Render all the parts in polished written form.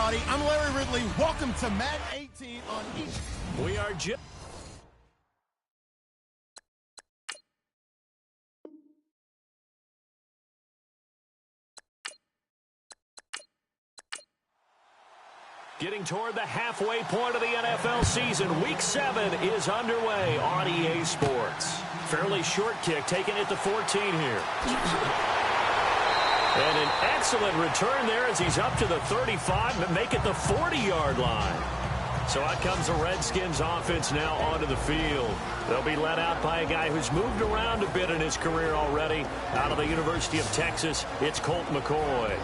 everybody. I'm Larry Ridley. Welcome to Madden 18 on each. We are just... Getting toward the halfway point of the NFL season. Week 7 is underway on EA Sports. Fairly short kick, taking it to 14 here. And an excellent return there as he's up to the 35 and make it the 40-yard line. So out comes the Redskins offense now onto the field. They'll be led out by a guy who's moved around a bit in his career already. Out of the University of Texas, it's Colt McCoy.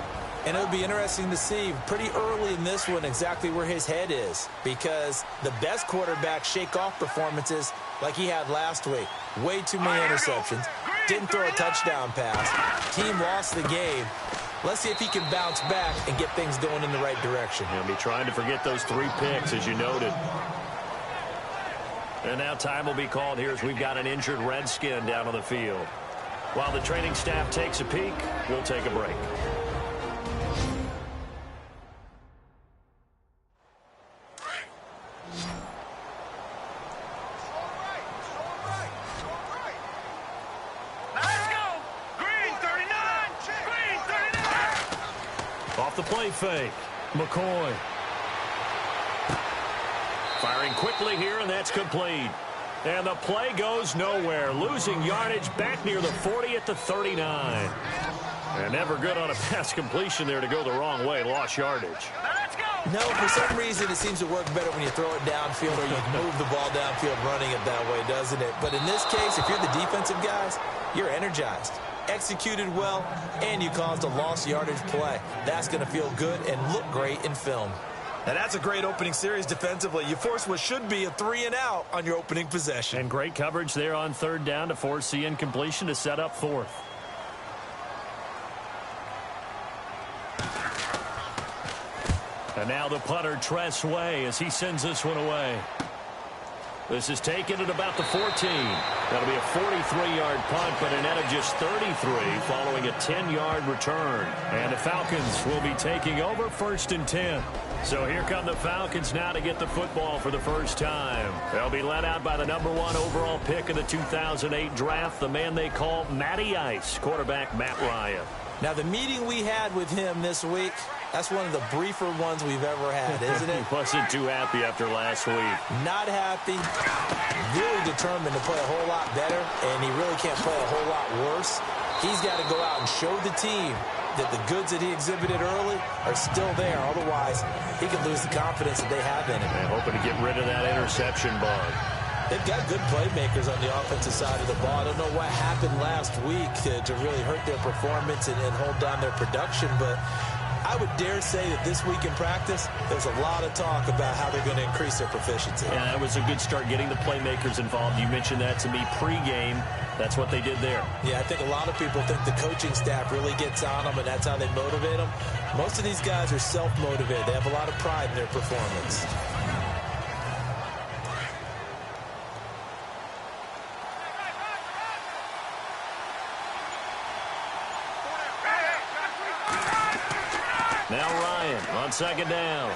And it'll be interesting to see pretty early in this one exactly where his head is, because the best quarterback shake off performances like he had last week. Way too many interceptions. Didn't throw a touchdown pass. Team lost the game. Let's see if he can bounce back and get things going in the right direction. He'll be trying to forget those 3 picks, as you noted. And now time will be called here as we've got an injured Redskin down on the field. While the training staff takes a peek, we'll take a break. Off the play fake, McCoy. Firing quickly here, and that's complete. And the play goes nowhere. Losing yardage back near the 40 at the 39. And never good on a pass completion there to go the wrong way. Lost yardage. No, for some reason it seems to work better when you throw it downfield or you move the ball downfield running it that way, doesn't it? But in this case, if you're the defensive guys, you're energized. Executed well, and you caused a lost yardage play. That's going to feel good and look great in film. Now that's a great opening series defensively. You force what should be a 3-and-out on your opening possession. And great coverage there on 3rd down to force the incompletion to set up 4th. And now the punter, Tress Way, as he sends this one away. This is taken at about the 14. That'll be a 43-yard punt, but a net of just 33 following a 10-yard return. And the Falcons will be taking over 1st and 10. So here come the Falcons now to get the football for the first time. They'll be led out by the number 1 overall pick of the 2008 draft, the man they call Matty Ice, quarterback Matt Ryan. Now, the meeting we had with him this week, that's one of the briefer ones we've ever had, isn't it? He wasn't too happy after last week. Not happy. Really determined to play a whole lot better, and he really can't play a whole lot worse. He's got to go out and show the team that the goods that he exhibited early are still there. Otherwise, he could lose the confidence that they have in him. And hoping to get rid of that interception bug. They've got good playmakers on the offensive side of the ball. I don't know what happened last week to really hurt their performance and hold down their production, but I would dare say that this week in practice, there's a lot of talk about how they're going to increase their proficiency. Yeah, that was a good start getting the playmakers involved. You mentioned that to me pregame. That's what they did there. Yeah, I think a lot of people think the coaching staff really gets on them, and that's how they motivate them. Most of these guys are self-motivated. They have a lot of pride in their performance. Now Ryan on 2nd down.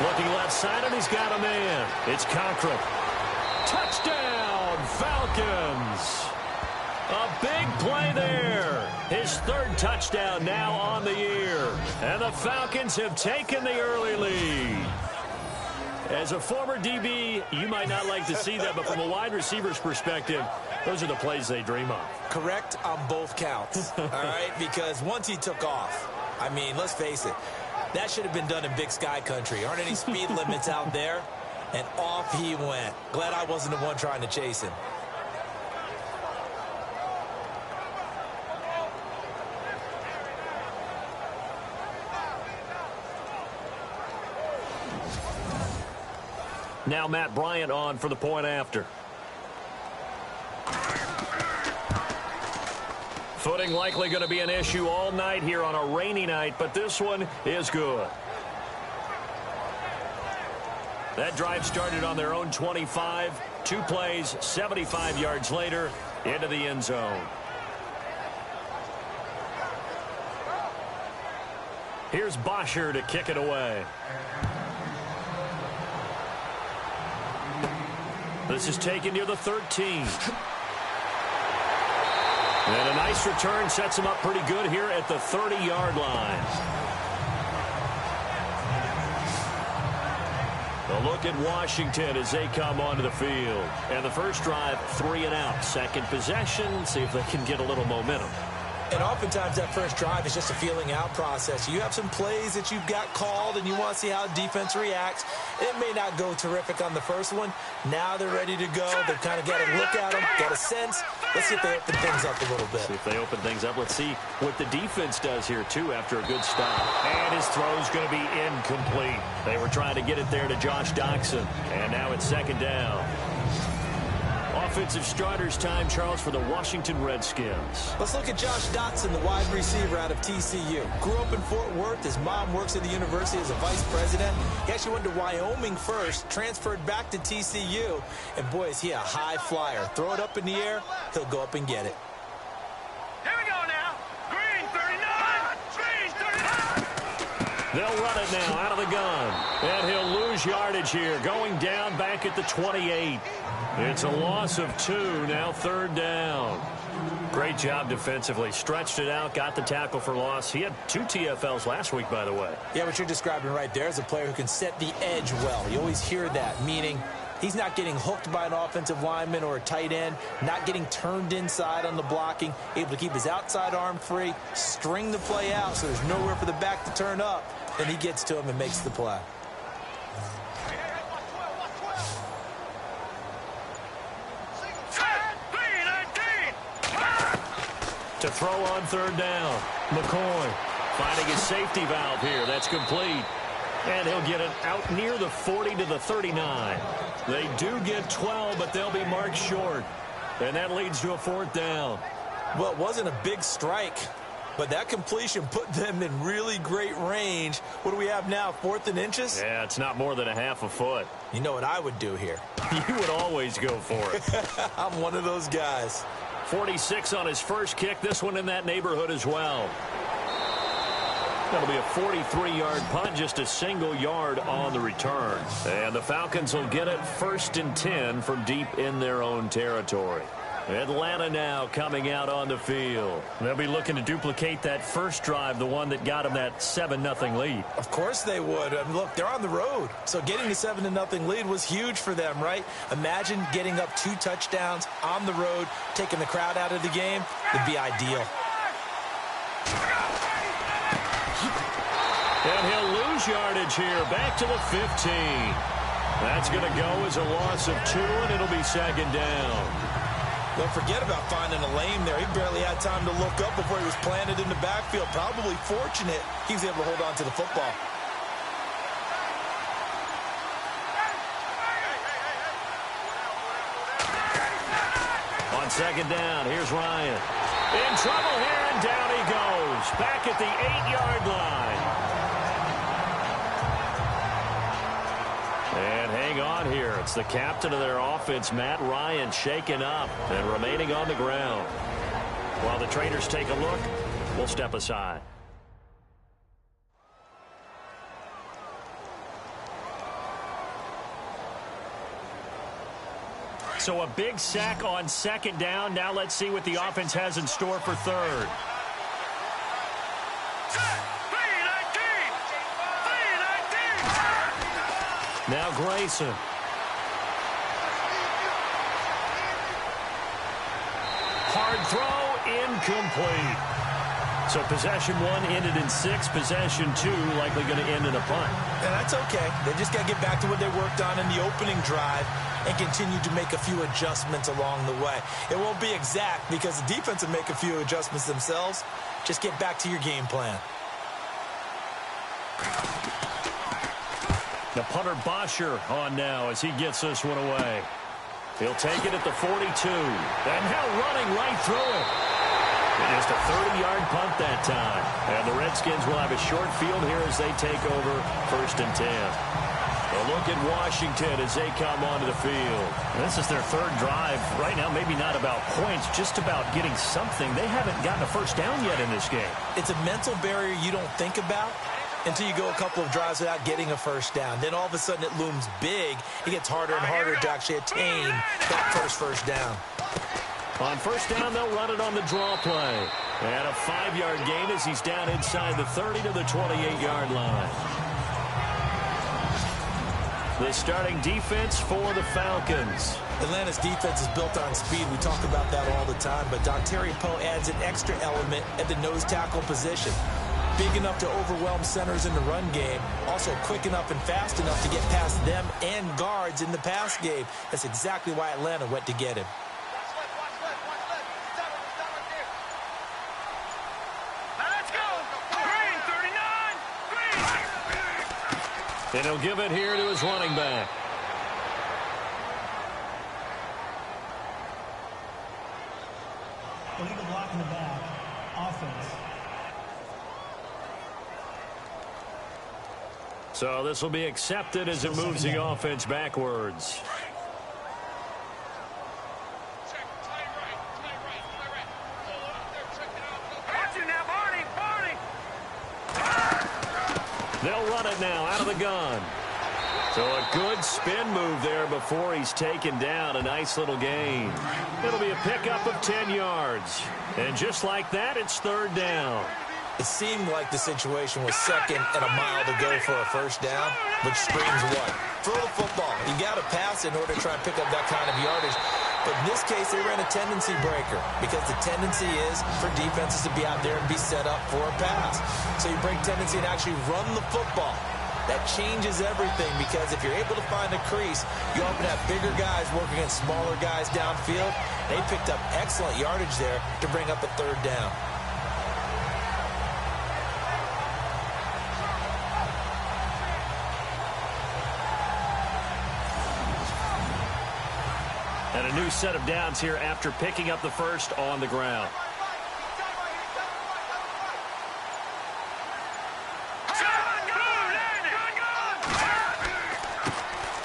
Looking left side, and he's got a man. It's Cochran. Touchdown, Falcons. A big play there. His 3rd touchdown now on the year. And the Falcons have taken the early lead. As a former DB, you might not like to see that, but from a wide receiver's perspective, those are the plays they dream of. Correct on both counts, all right? Because once he took off, I mean, let's face it, that should have been done in Big Sky country. Aren't any speed limits out there? And off he went. Glad I wasn't the one trying to chase him. Now Matt Bryant on for the point after. Footing likely going to be an issue all night here on a rainy night, but this one is good. That drive started on their own 25. 2 plays, 75 yards later, into the end zone. Here's Bosher to kick it away. This is taken near the 13. And a nice return sets him up pretty good here at the 30-yard line. A look at Washington as they come onto the field. And the first drive, 3 and out. Second possession, see if they can get a little momentum. And oftentimes that first drive is just a feeling out process. You have some plays that you've got called and you want to see how defense reacts. It may not go terrific on the first one. Now they're ready to go. They've kind of got a look at them, got a sense. Let's see if they open things up a little bit. See if they open things up. Let's see what the defense does here, too, after a good stop. And his throw's going to be incomplete. They were trying to get it there to Josh Doxson. And now it's second down. Offensive starters time, Charles, for the Washington Redskins. Let's look at Josh Doxson, the wide receiver out of TCU. Grew up in Fort Worth. His mom works at the university as a vice president. He actually went to Wyoming first, transferred back to TCU. And, boy, is he a high flyer. Throw it up in the air, he'll go up and get it. Here we go now. Green 39. Green 39. They'll run it now out of the gun. And he'll lose yardage here, going down back at the 28. It's a loss of 2, now third down. Great job defensively. Stretched it out, got the tackle for loss. He had 2 TFLs last week, by the way. Yeah, what you're describing right there is a player who can set the edge well. You always hear that, meaning he's not getting hooked by an offensive lineman or a tight end, not getting turned inside on the blocking, able to keep his outside arm free, string the play out so there's nowhere for the back to turn up. Then he gets to him and makes the play. To throw on third down. McCoy finding his safety valve here. That's complete. And he'll get it out near the 40 to the 39. They do get 12, but they'll be marked short. And that leads to a fourth down. Well, it wasn't a big strike, but that completion put them in really great range. What do we have now, 4th and inches? Yeah, it's not more than a half a foot. You know what I would do here? You would always go for it. I'm one of those guys. 46 on his first kick. This one in that neighborhood as well. That'll be a 43-yard punt, just a single yard on the return. And the Falcons will get it 1st and 10 from deep in their own territory. Atlanta now coming out on the field. They'll be looking to duplicate that first drive, the one that got them that 7-0 lead. Of course they would. Look, they're on the road. So getting the 7-0 lead was huge for them, right? Imagine getting up 2 touchdowns on the road, taking the crowd out of the game. It'd be ideal. And he'll lose yardage here, back to the 15. That's going to go as a loss of 2, and it'll be second down. Don't forget about finding a lane there. He barely had time to look up before he was planted in the backfield. Probably fortunate he was able to hold on to the football. On second down, here's Ryan. In trouble here, and down he goes. Back at the 8-yard line. And hang on here. It's the captain of their offense, Matt Ryan, shaken up and remaining on the ground. While the traders take a look, we'll step aside. So a big sack on second down. Now let's see what the offense has in store for third. Now Grayson. Hard throw, incomplete. So possession 1 ended in 6. Possession 2 likely going to end in a punt. And that's okay. They just got to get back to what they worked on in the opening drive and continue to make a few adjustments along the way. It won't be exact because the defense will make a few adjustments themselves. Just get back to your game plan. The punter Bosher on now as he gets this one away. He'll take it at the 42. And now running right through it. Just a 30-yard punt that time. And the Redskins will have a short field here as they take over 1st and 10. A look at Washington as they come onto the field. This is their third drive. Right now, maybe not about points, just about getting something. They haven't gotten a first down yet in this game. It's a mental barrier you don't think about until you go a couple of drives without getting a first down. Then all of a sudden it looms big. It gets harder and harder to actually attain that first down. On first down, they'll run it on the draw play. And a 5-yard gain as he's down inside the 30 to the 28-yard line. The starting defense for the Falcons. Atlanta's defense is built on speed. We talk about that all the time. But Dontari Poe adds an extra element at the nose tackle position. Big enough to overwhelm centers in the run game. Also quick enough and fast enough to get past them and guards in the pass game. That's exactly why Atlanta went to get him. And he'll give it here to his running back. Illegal block in the back. Offense. So this will be accepted as it moves the offense backwards. They'll run it now out of the gun. So a good spin move there before he's taken down. A nice little gain. It'll be a pickup of 10 yards. And just like that, it's third down. It seemed like the situation was second and a mile to go for a first down, which screams what? Throw the football. You got to pass in order to try and pick up that kind of yardage. But in this case, they ran a tendency breaker because the tendency is for defenses to be out there and be set up for a pass. So you break tendency and actually run the football. That changes everything because if you're able to find a crease, you often have bigger guys working against smaller guys downfield. They picked up excellent yardage there to bring up a third down. And a new set of downs here after picking up the first on the ground.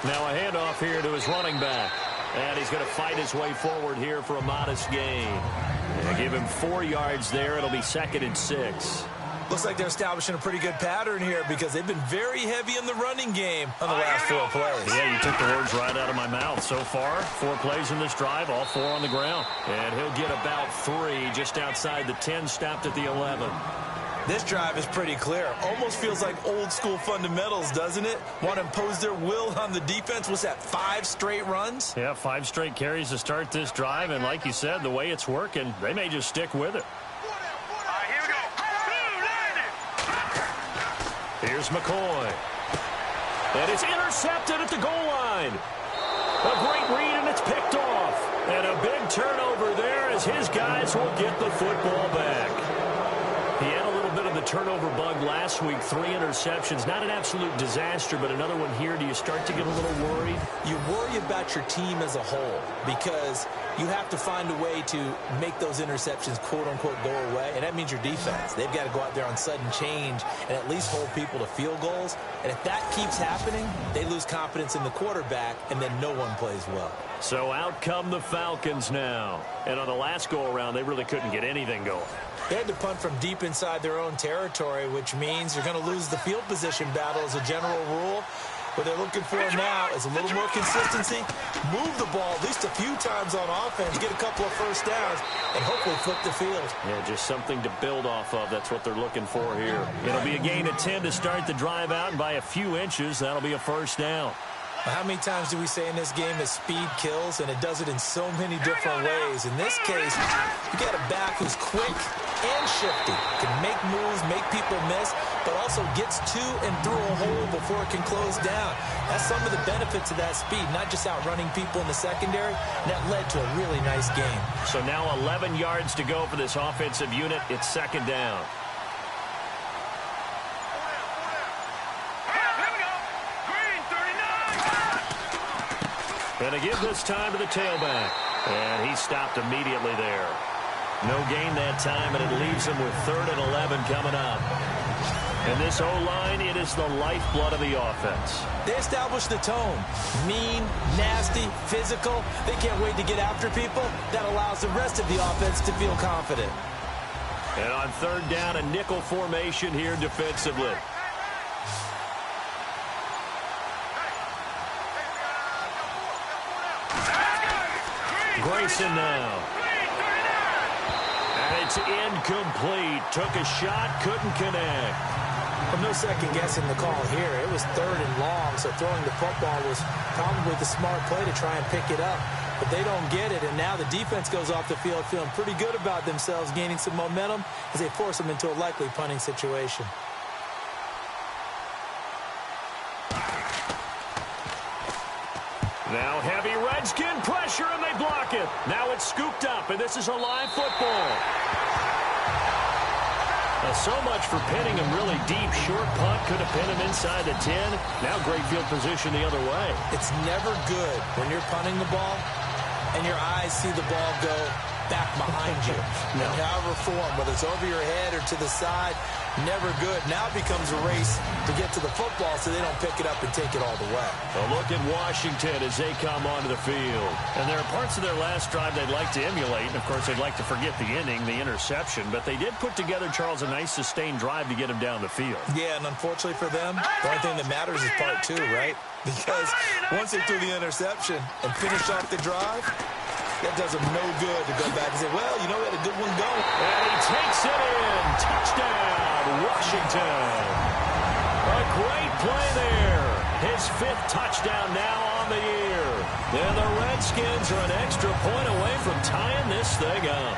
Now a handoff here to his running back. And he's going to fight his way forward here for a modest gain. And give him 4 yards there. It'll be 2nd and 6. Looks like they're establishing a pretty good pattern here because they've been very heavy in the running game on the last 4 plays. Yeah, you took the words right out of my mouth. So far, 4 plays in this drive, all 4 on the ground. And he'll get about 3 just outside the 10, stopped at the 11. This drive is pretty clear. Almost feels like old school fundamentals, doesn't it? Want to impose their will on the defense. What's that, 5 straight runs? Yeah, 5 straight carries to start this drive. And like you said, the way it's working, they may just stick with it. Here's McCoy. And it's intercepted at the goal line. A great read, and it's picked off. And a big turnover there as his guys will get the football back. He had a little bit of the turnover bug last week, 3 interceptions. Not an absolute disaster, but another one here. Do you start to get a little worried? You worry about your team as a whole because you have to find a way to make those interceptions, quote-unquote, go away, and that means your defense. They've got to go out there on sudden change and at least hold people to field goals. And if that keeps happening, they lose confidence in the quarterback, and then no one plays well. So out come the Falcons now. And on the last go-around, they really couldn't get anything going. They had to punt from deep inside their own territory, which means you're going to lose the field position battle as a general rule. What they're looking for now is a little more consistency, move the ball at least a few times on offense, get a couple of first downs, and hopefully flip the field. Yeah, just something to build off of. That's what they're looking for here. It'll be a gain of 10 to start the drive out, and by a few inches, that'll be a first down. How many times do we say in this game that speed kills, and it does it in so many different ways? In this case, you got a back who's quick and shifty, can make moves, make people miss, but also gets to and through a hole before it can close down. That's some of the benefits of that speed, not just outrunning people in the secondary, and that led to a really nice game. So now 11 yards to go for this offensive unit. It's 2nd down. And again this time to the tailback. And he stopped immediately there. No gain that time, and it leaves him with 3rd and 11 coming up. And this O-line, it is the lifeblood of the offense. They establish the tone. Mean, nasty, physical. They can't wait to get after people. That allows the rest of the offense to feel confident. And on third down, a nickel formation here defensively. Grayson now. And it's incomplete. Took a shot, couldn't connect. Well, no second guessing the call here. It was 3rd and long, so throwing the football was probably the smart play to try and pick it up. But they don't get it, and now the defense goes off the field feeling pretty good about themselves, gaining some momentum as they force them into a likely punting situation. Now heavy Redskin pressure, and they block it. Now it's scooped up, and this is a live football. So much for pinning him really deep. Short punt could have pinned him inside the 10. Now great field position the other way. It's never good when you're punting the ball and your eyes see the ball go back behind you. No. However form, whether it's over your head or to the side, never good. Now it becomes a race to get to the football so they don't pick it up and take it all the way. A look at Washington as they come onto the field. And there are parts of their last drive they'd like to emulate. And, of course, they'd like to forget the ending, the interception. But they did put together, Charles, a nice sustained drive to get him down the field. Yeah, and unfortunately for them, the only thing that matters is part 2, right? Because once they threw the interception and finished off the drive, that does them no good to go back and say, well, you know, we had a good one going. And he takes it in. Touchdown, Washington. A great play there. His 5th touchdown now on the year. And the Redskins are an extra point away from tying this thing up.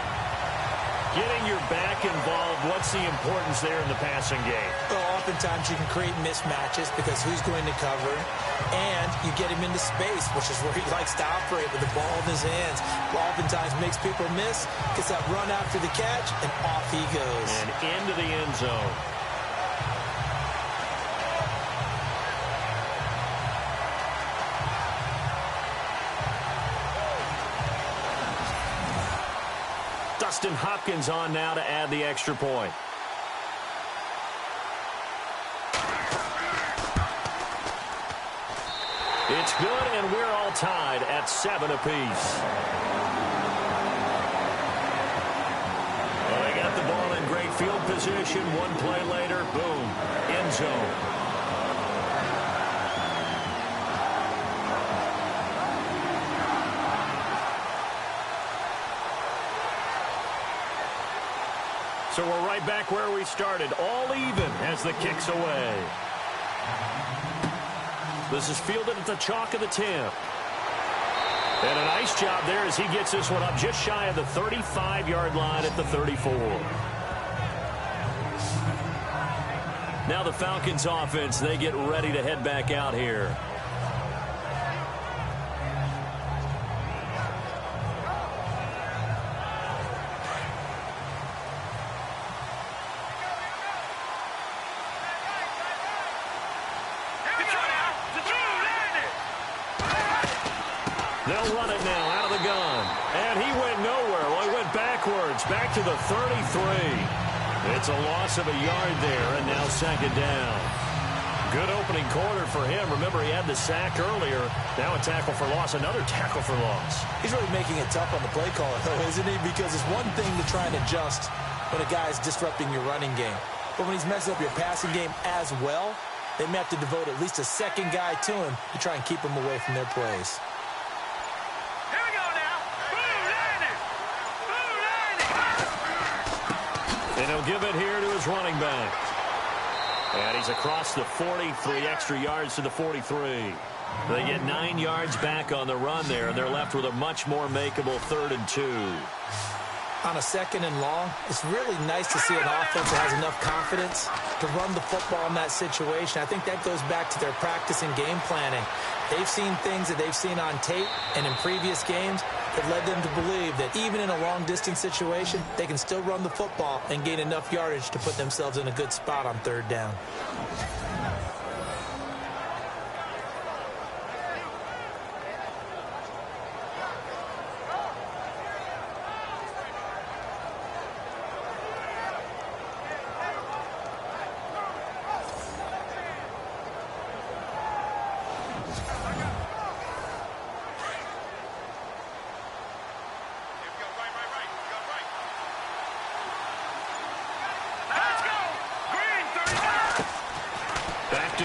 Getting your back involved, what's the importance there in the passing game? Well, oftentimes you can create mismatches because who's going to cover, and you get him into space, which is where he likes to operate with the ball in his hands. Oftentimes makes people miss, gets that run after the catch, and off he goes. And into the end zone. Dustin Hopkins on now to add the extra point. It's good, and we're all tied at 7 apiece. Well, they got the ball in great field position. One play later, boom, end zone. So we're right back where we started, all even as the kick's away. This is fielded at the chalk of the 10. And a nice job there as he gets this one up just shy of the 35-yard line at the 34. Now the Falcons offense, they get ready to head back out here. They'll run it now out of the gun. And he went nowhere. Well, he went backwards, back to the 33. It's a loss of a yard there, and now second down. Good opening quarter for him. Remember, he had the sack earlier. Now a tackle for loss, another tackle for loss. He's really making it tough on the play caller, though, isn't he? Because it's one thing to try and adjust when a guy's disrupting your running game. But when he's messing up your passing game as well, they may have to devote at least a second guy to him to try and keep him away from their plays. And he'll give it here to his running back. And he's across the 40, 3 extra yards to the 43. They get 9 yards back on the run there, and they're left with a much more makeable 3rd and 2. On a 2nd and long, it's really nice to see an offense that has enough confidence to run the football in that situation. I think that goes back to their practice and game planning. They've seen things that they've seen on tape and in previous games that led them to believe that even in a long-distance situation, they can still run the football and gain enough yardage to put themselves in a good spot on 3rd down.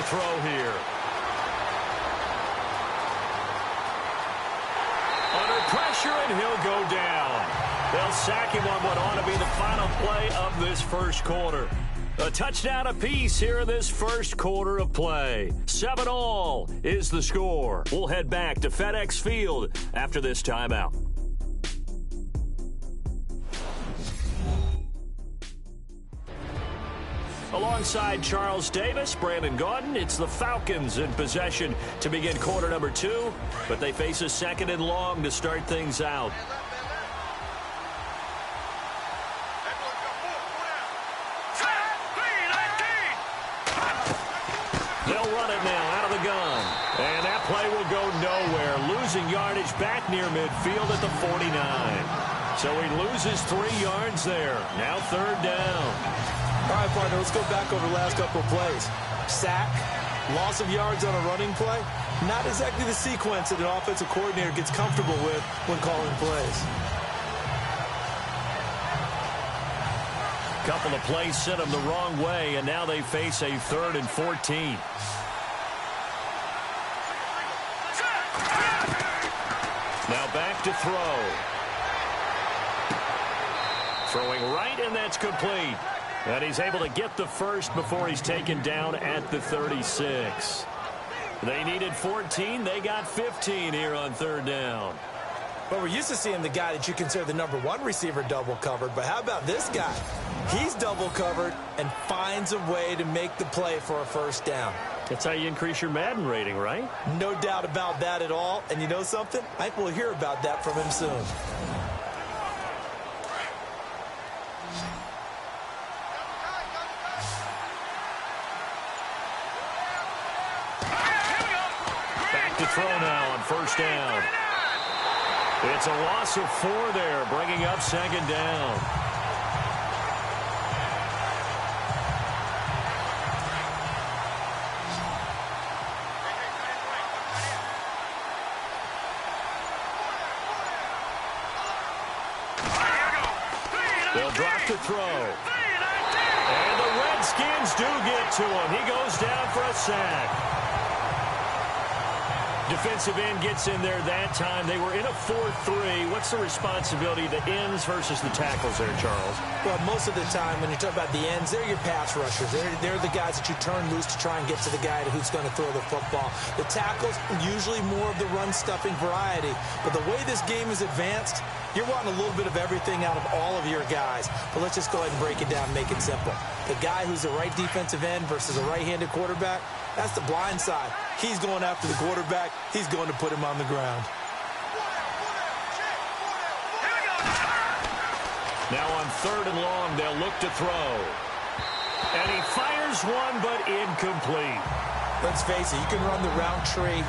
throw here. Under pressure, and he'll go down. They'll sack him on what ought to be the final play of this first quarter. A touchdown apiece here in this first quarter of play. 7-all is the score. We'll head back to FedEx Field after this timeout. Alongside Charles Davis, Brandon Gaudin, it's the Falcons in possession to begin quarter number 2, but they face a second and long to start things out. They'll run it now out of the gun. And that play will go nowhere. Losing yardage back near midfield at the 49. So he loses 3 yards there. Now third down. All right, partner, let's go back over the last couple of plays. Sack, loss of yards on a running play. Not exactly the sequence that an offensive coordinator gets comfortable with when calling plays. Couple of plays sent them the wrong way, and now they face a 3rd and 14. Now back to throw. Throwing right, and that's complete. And he's able to get the first before he's taken down at the 36. They needed 14. They got 15 here on third down. Well, we're used to seeing the guy that you consider the number 1 receiver double covered, but how about this guy? He's double covered and finds a way to make the play for a first down. That's how you increase your Madden rating, right? No doubt about that at all. And you know something? I think we'll hear about that from him soon. Back to throw now on first down. It's a loss of 4 there, bringing up second down. They'll drop to throw. And the Redskins do get to him. He goes down for a sack. Defensive end gets in there that time. They were in a 4-3. What's the responsibility of the ends versus the tackles there, Charles? Well, most of the time when you talk about the ends, they're your pass rushers. They're the guys that you turn loose to try and get to the guy who's going to throw the football. The tackles, usually more of the run-stuffing variety. But the way this game is advanced, you're wanting a little bit of everything out of all of your guys. But let's just go ahead and break it down and make it simple. The guy who's the right defensive end versus a right-handed quarterback, that's the blind side. He's going after the quarterback. He's going to put him on the ground. Now on third and long, they'll look to throw. And he fires one, but incomplete. Let's face it, you can run the route tree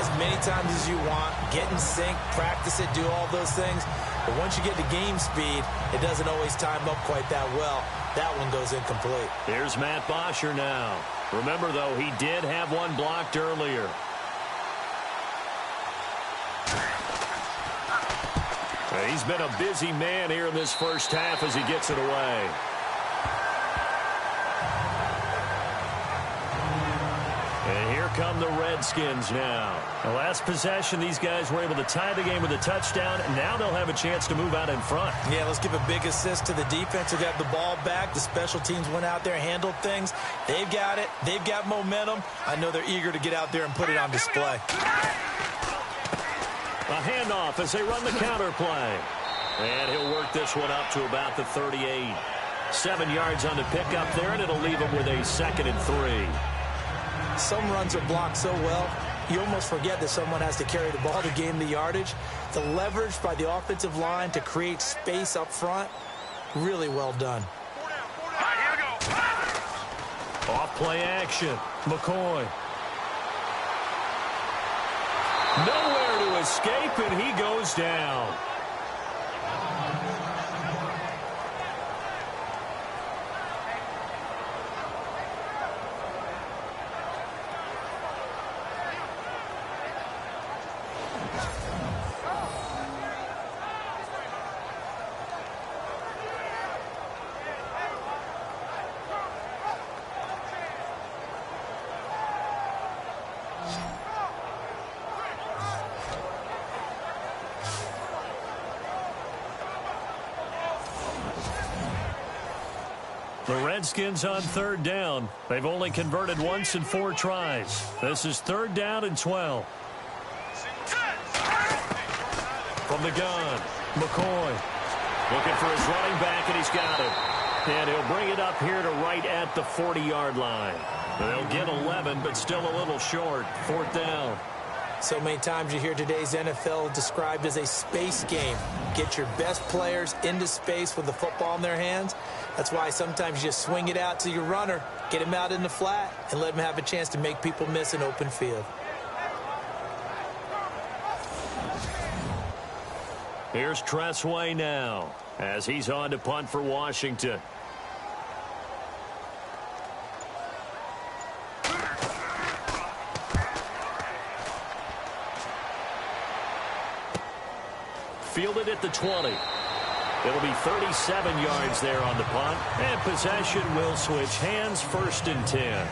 as many times as you want, get in sync, practice it, do all those things. But once you get to game speed, it doesn't always time up quite that well. That one goes incomplete. Here's Matt Bosher now. Remember, though, he did have one blocked earlier. He's been a busy man here in this first half as he gets it away. And here come the Redskins now. The last possession, these guys were able to tie the game with a touchdown, and now they'll have a chance to move out in front. Yeah, let's give a big assist to the defense who got the ball back. The special teams went out there and handled things. They've got it. They've got momentum. I know they're eager to get out there and put it on display. A handoff as they run the counter play. And he'll work this one up to about the 38. 7 yards on the pickup there, and it'll leave him with a 2nd and 3. Some runs are blocked so well, you almost forget that someone has to carry the ball to gain the yardage. The leverage by the offensive line to create space up front, really well done. Off play action. McCoy. Nowhere to escape, and he goes down. The Redskins on third down. They've only converted once in 4 tries. This is third down and 12. From the gun, McCoy looking for his running back, and he's got it. And he'll bring it up here to right at the 40-yard line. They'll get 11, but still a little short. Fourth down. So many times you hear today's NFL described as a space game. Get your best players into space with the football in their hands. That's why sometimes you just swing it out to your runner, get him out in the flat, and let him have a chance to make people miss an open field. Here's Tressway now as he's on to punt for Washington. Fielded at the 20. It'll be 37 yards there on the punt. And possession will switch hands, first and 10.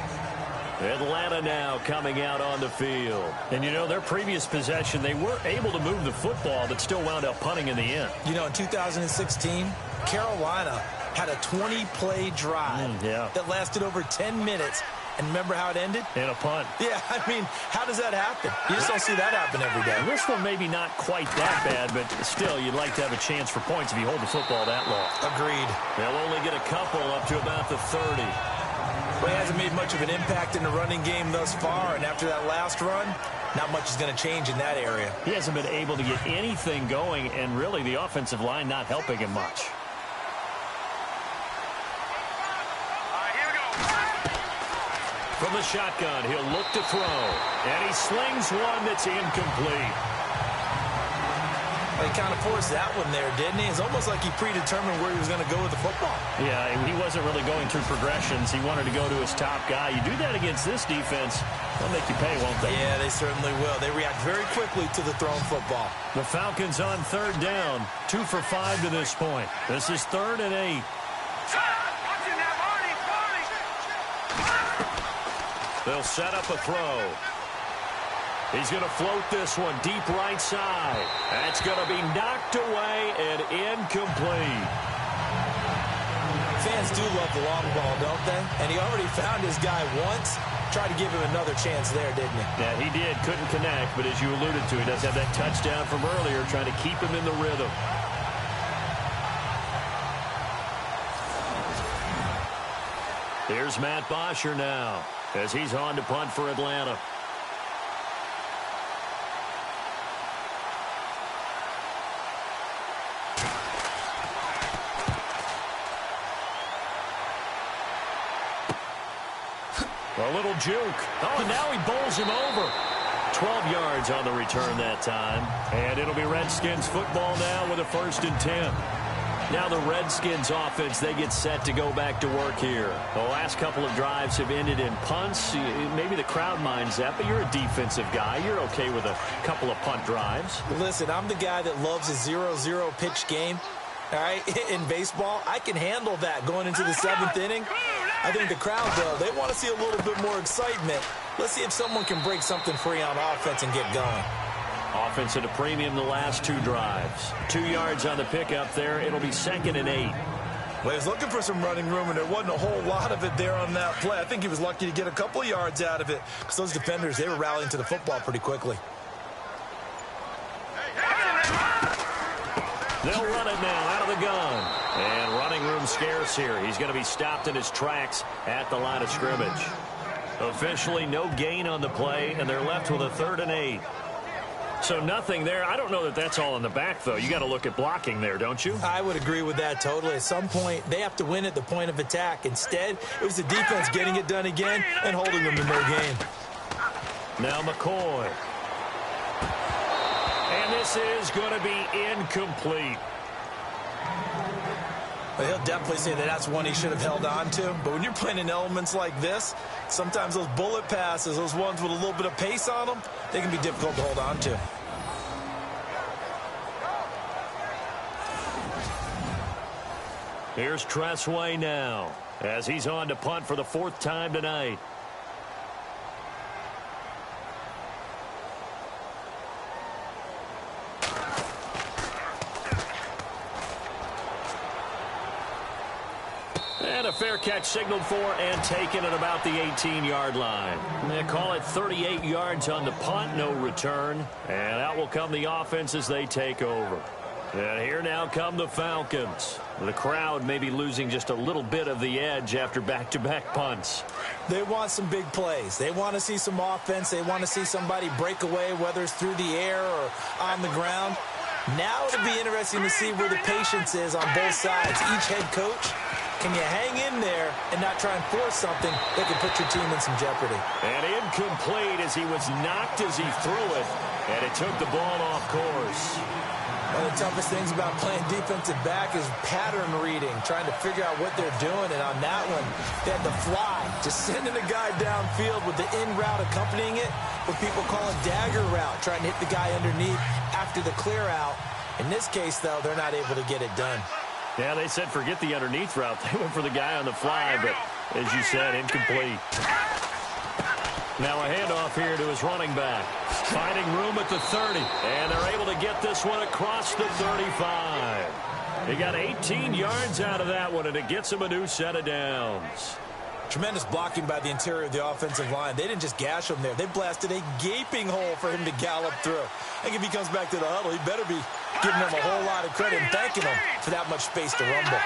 Atlanta now coming out on the field. And, you know, their previous possession, they were able to move the football, but still wound up punting in the end. You know, in 2016, Carolina had a 20-play drive that lasted over 10 minutes. And remember how it ended? In a punt. Yeah, I mean, how does that happen? You just don't see that happen every day. This one maybe not quite that bad, but still, you'd like to have a chance for points if you hold the football that long. Agreed. They'll only get a couple up to about the 30. Well, he hasn't made much of an impact in the running game thus far, and after that last run, not much is going to change in that area. He hasn't been able to get anything going, and really the offensive line not helping him much. From the shotgun, he'll look to throw. And he slings one that's incomplete. Well, he kind of forced that one there, didn't he? It's almost like he predetermined where he was going to go with the football. Yeah, he wasn't really going through progressions. He wanted to go to his top guy. You do that against this defense, they'll make you pay, won't they? Yeah, they certainly will. They react very quickly to the thrown football. The Falcons on third down. 2 for 5 to this point. This is 3rd and 8. They'll set up a throw. He's going to float this one deep right side. That's going to be knocked away and incomplete. Fans do love the long ball, don't they? And he already found his guy once. Tried to give him another chance there, didn't he? Yeah, he did. Couldn't connect, but as you alluded to, he does have that touchdown from earlier, trying to keep him in the rhythm. Here's Matt Bosher now as he's on to punt for Atlanta. A little juke. Oh, and now he bowls him over. 12 yards on the return that time. And it'll be Redskins football now with a 1st and 10. Now the Redskins offense, they get set to go back to work here. The last couple of drives have ended in punts. Maybe the crowd minds that, but you're a defensive guy. You're okay with a couple of punt drives. Listen, I'm the guy that loves a 0-0 pitch game. All right, in baseball, I can handle that going into the 7th inning. I think the crowd, though, they want to see a little bit more excitement. Let's see if someone can break something free on offense and get going. Offense at a premium the last 2 drives. 2 yards on the pickup there. It'll be 2nd and 8. Well, he was looking for some running room, and there wasn't a whole lot of it there on that play. I think he was lucky to get a couple of yards out of it because those defenders, they were rallying to the football pretty quickly. They'll run it now out of the gun. And running room scarce here. He's going to be stopped in his tracks at the line of scrimmage. Officially no gain on the play, and they're left with a 3rd and 8. So nothing there. I don't know that that's all in the back, though. You got to look at blocking there, don't you? I would agree with that totally. At some point, they have to win at the point of attack. Instead, it was the defense getting it done again and holding them to no gain. Now McCoy. And this is going to be incomplete. Well, he'll definitely say that that's one he should have held on to. But when you're playing in elements like this, sometimes those bullet passes, those ones with a little bit of pace on them, they can be difficult to hold on to. Here's Tressway now as he's on to punt for the 4th time tonight. And a fair catch signaled for and taken at about the 18-yard line. They call it 38 yards on the punt, no return. And out will come the offense as they take over. And here now come the Falcons. The crowd may be losing just a little bit of the edge after back-to-back punts. They want some big plays. They want to see some offense. They want to see somebody break away, whether it's through the air or on the ground. Now it'll be interesting to see where the patience is on both sides. Each head coach, can you hang in there and not try and force something that could put your team in some jeopardy? And incomplete as he was knocked as he threw it, and it took the ball off course. One of the toughest things about playing defensive back is pattern reading, trying to figure out what they're doing. And on that one, they had to fly, just sending a guy downfield with the in route accompanying it, what people call a dagger route, trying to hit the guy underneath after the clear out. In this case, though, they're not able to get it done. Yeah, they said forget the underneath route. They went for the guy on the fly, but as you said, incomplete. Now a handoff here to his running back. Finding room at the 30. And they're able to get this one across the 35. He got 18 yards out of that one, and it gets him a new set of downs. Tremendous blocking by the interior of the offensive line. They didn't just gash him there. They blasted a gaping hole for him to gallop through. I think if he comes back to the huddle, he better be giving them a whole lot of credit and thanking them for that much space to rumble.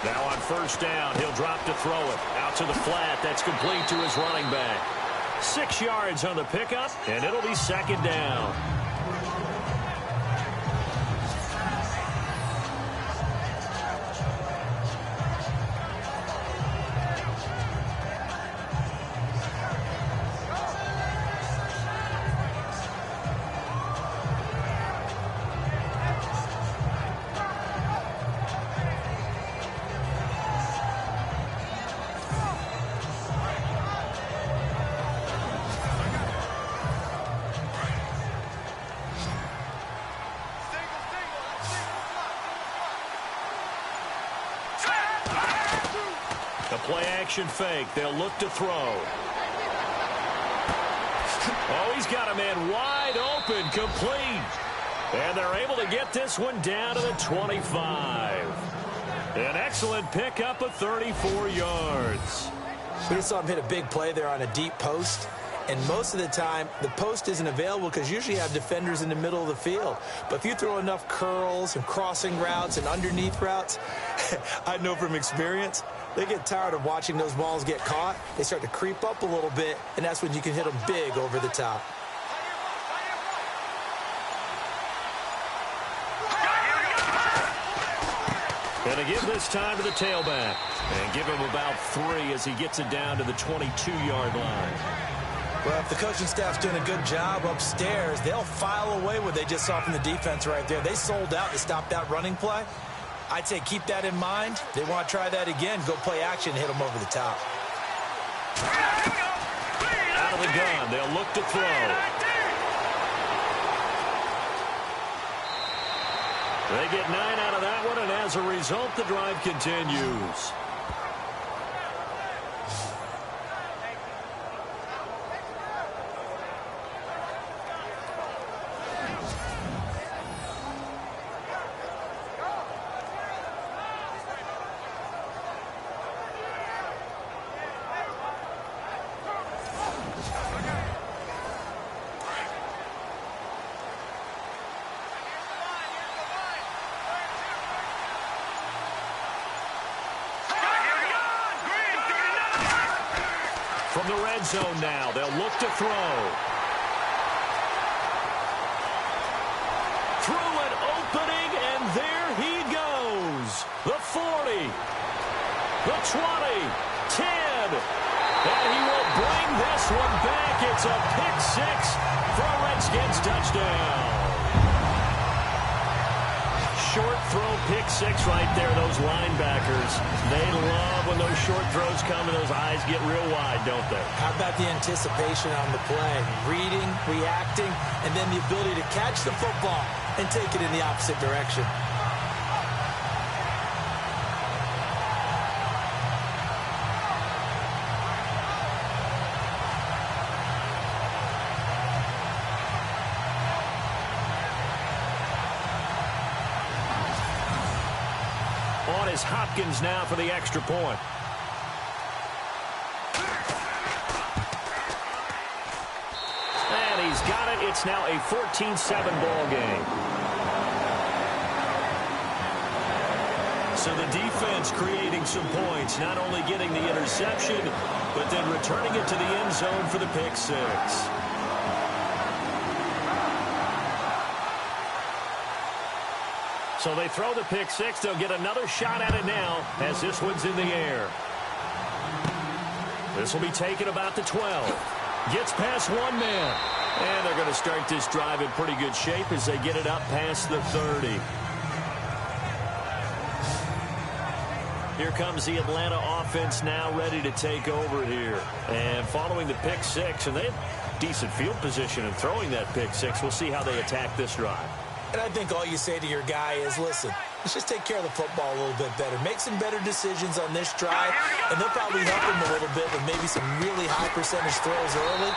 Now on first down, he'll drop to throw it. Out to the flat. That's complete to his running back. 6 yards on the pickup, and it'll be second down. The play-action fake. They'll look to throw. Oh, he's got a man wide open, complete. And they're able to get this one down to the 25. An excellent pickup of 34 yards. We just saw him hit a big play there on a deep post. And most of the time, the post isn't available because usually you have defenders in the middle of the field. But if you throw enough curls and crossing routes and underneath routes, I know from experience, they get tired of watching those balls get caught. They start to creep up a little bit, and that's when you can hit them big over the top. Going to give this time to the tailback. And give him about 3 as he gets it down to the 22-yard line. Well, if the coaching staff's doing a good job upstairs, they'll file away what they just saw from the defense right there. They sold out to stop that running play. I'd say keep that in mind. They want to try that again. Go play action, hit them over the top. Out of the gun, they'll look to throw. They get 9 out of that one, and as a result, the drive continues. From the red zone now, they'll look to throw. Through an opening, and there he goes. The 40, the 20, 10, and he will bring this one back. It's a pick-6 for a Redskins touchdown. Short throw pick-6 right there. Those linebackers, they love when those short throws come and those eyes get real wide, don't they? How about the anticipation on the play? Reading, reacting, and then the ability to catch the football and take it in the opposite direction. On is Hopkins now for the extra point. And he's got it. It's now a 14-7 ball game. So the defense creating some points, not only getting the interception, but then returning it to the end zone for the pick six. So they throw the pick six. They'll get another shot at it now as this one's in the air. This will be taken about the 12. Gets past one man. And they're going to start this drive in pretty good shape as they get it up past the 30. Here comes the Atlanta offense now ready to take over here. And following the pick six, and they have decent field position in throwing that pick six. We'll see how they attack this drive. And I think all you say to your guy is, listen, let's just take care of the football a little bit better. Make some better decisions on this drive, and they'll probably help him a little bit with maybe some really high percentage throws early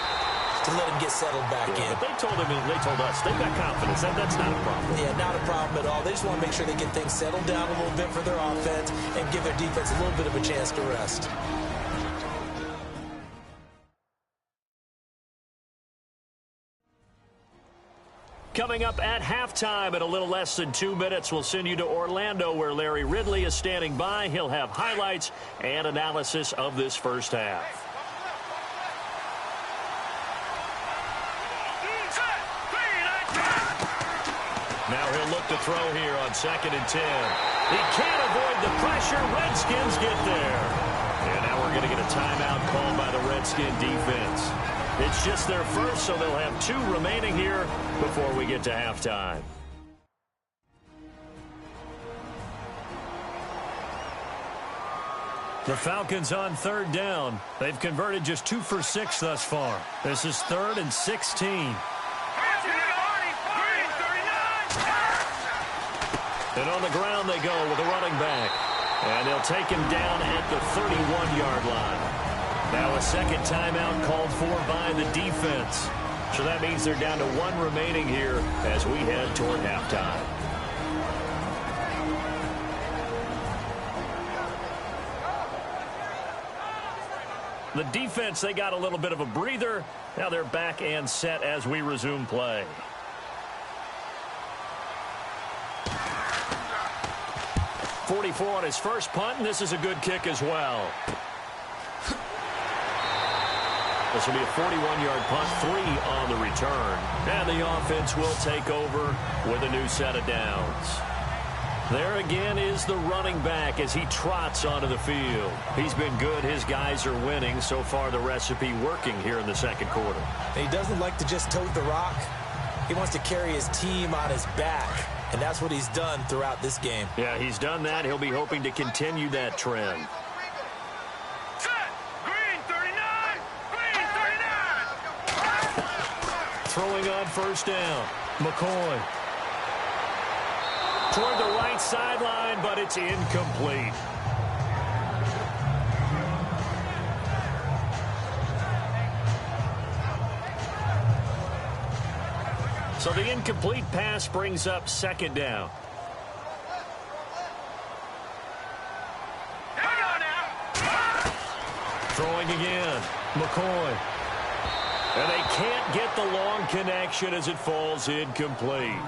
to let him get settled back in. But they told us, they've got confidence. That's not a problem. Yeah, not a problem at all. They just want to make sure they get things settled down a little bit for their offense and give their defense a little bit of a chance to rest. Coming up at halftime in a little less than 2 minutes, we'll send you to Orlando where Larry Ridley is standing by. He'll have highlights and analysis of this first half. Now he'll look to throw here on 2nd and 10. He can't avoid the pressure. Redskins get there. And now we're going to get a timeout called by the Redskin defense. It's just their first, so they'll have 2 remaining here before we get to halftime. The Falcons on 3rd down. They've converted just 2 for 6 thus far. This is 3rd and 16. And on the ground they go with a running back. And they'll take him down at the 31-yard line. Now a second timeout called for by the defense. So that means they're down to 1 remaining here as we head toward halftime. The defense, they got a little bit of a breather. Now they're back and set as we resume play. .44 on his first punt, and this is a good kick as well. This will be a 41-yard punt, 3 on the return. And the offense will take over with a new set of downs. There again is the running back as he trots onto the field. He's been good. His guys are winning. So far, the recipe working here in the second quarter. He doesn't like to just tote the rock. He wants to carry his team on his back. And that's what he's done throughout this game. Yeah, he's done that. He'll be hoping to continue that trend. Throwing on 1st down. McCoy. Toward the right sideline, but it's incomplete. So the incomplete pass brings up 2nd down. Throwing again. McCoy. And they can't get the long connection as it falls incomplete.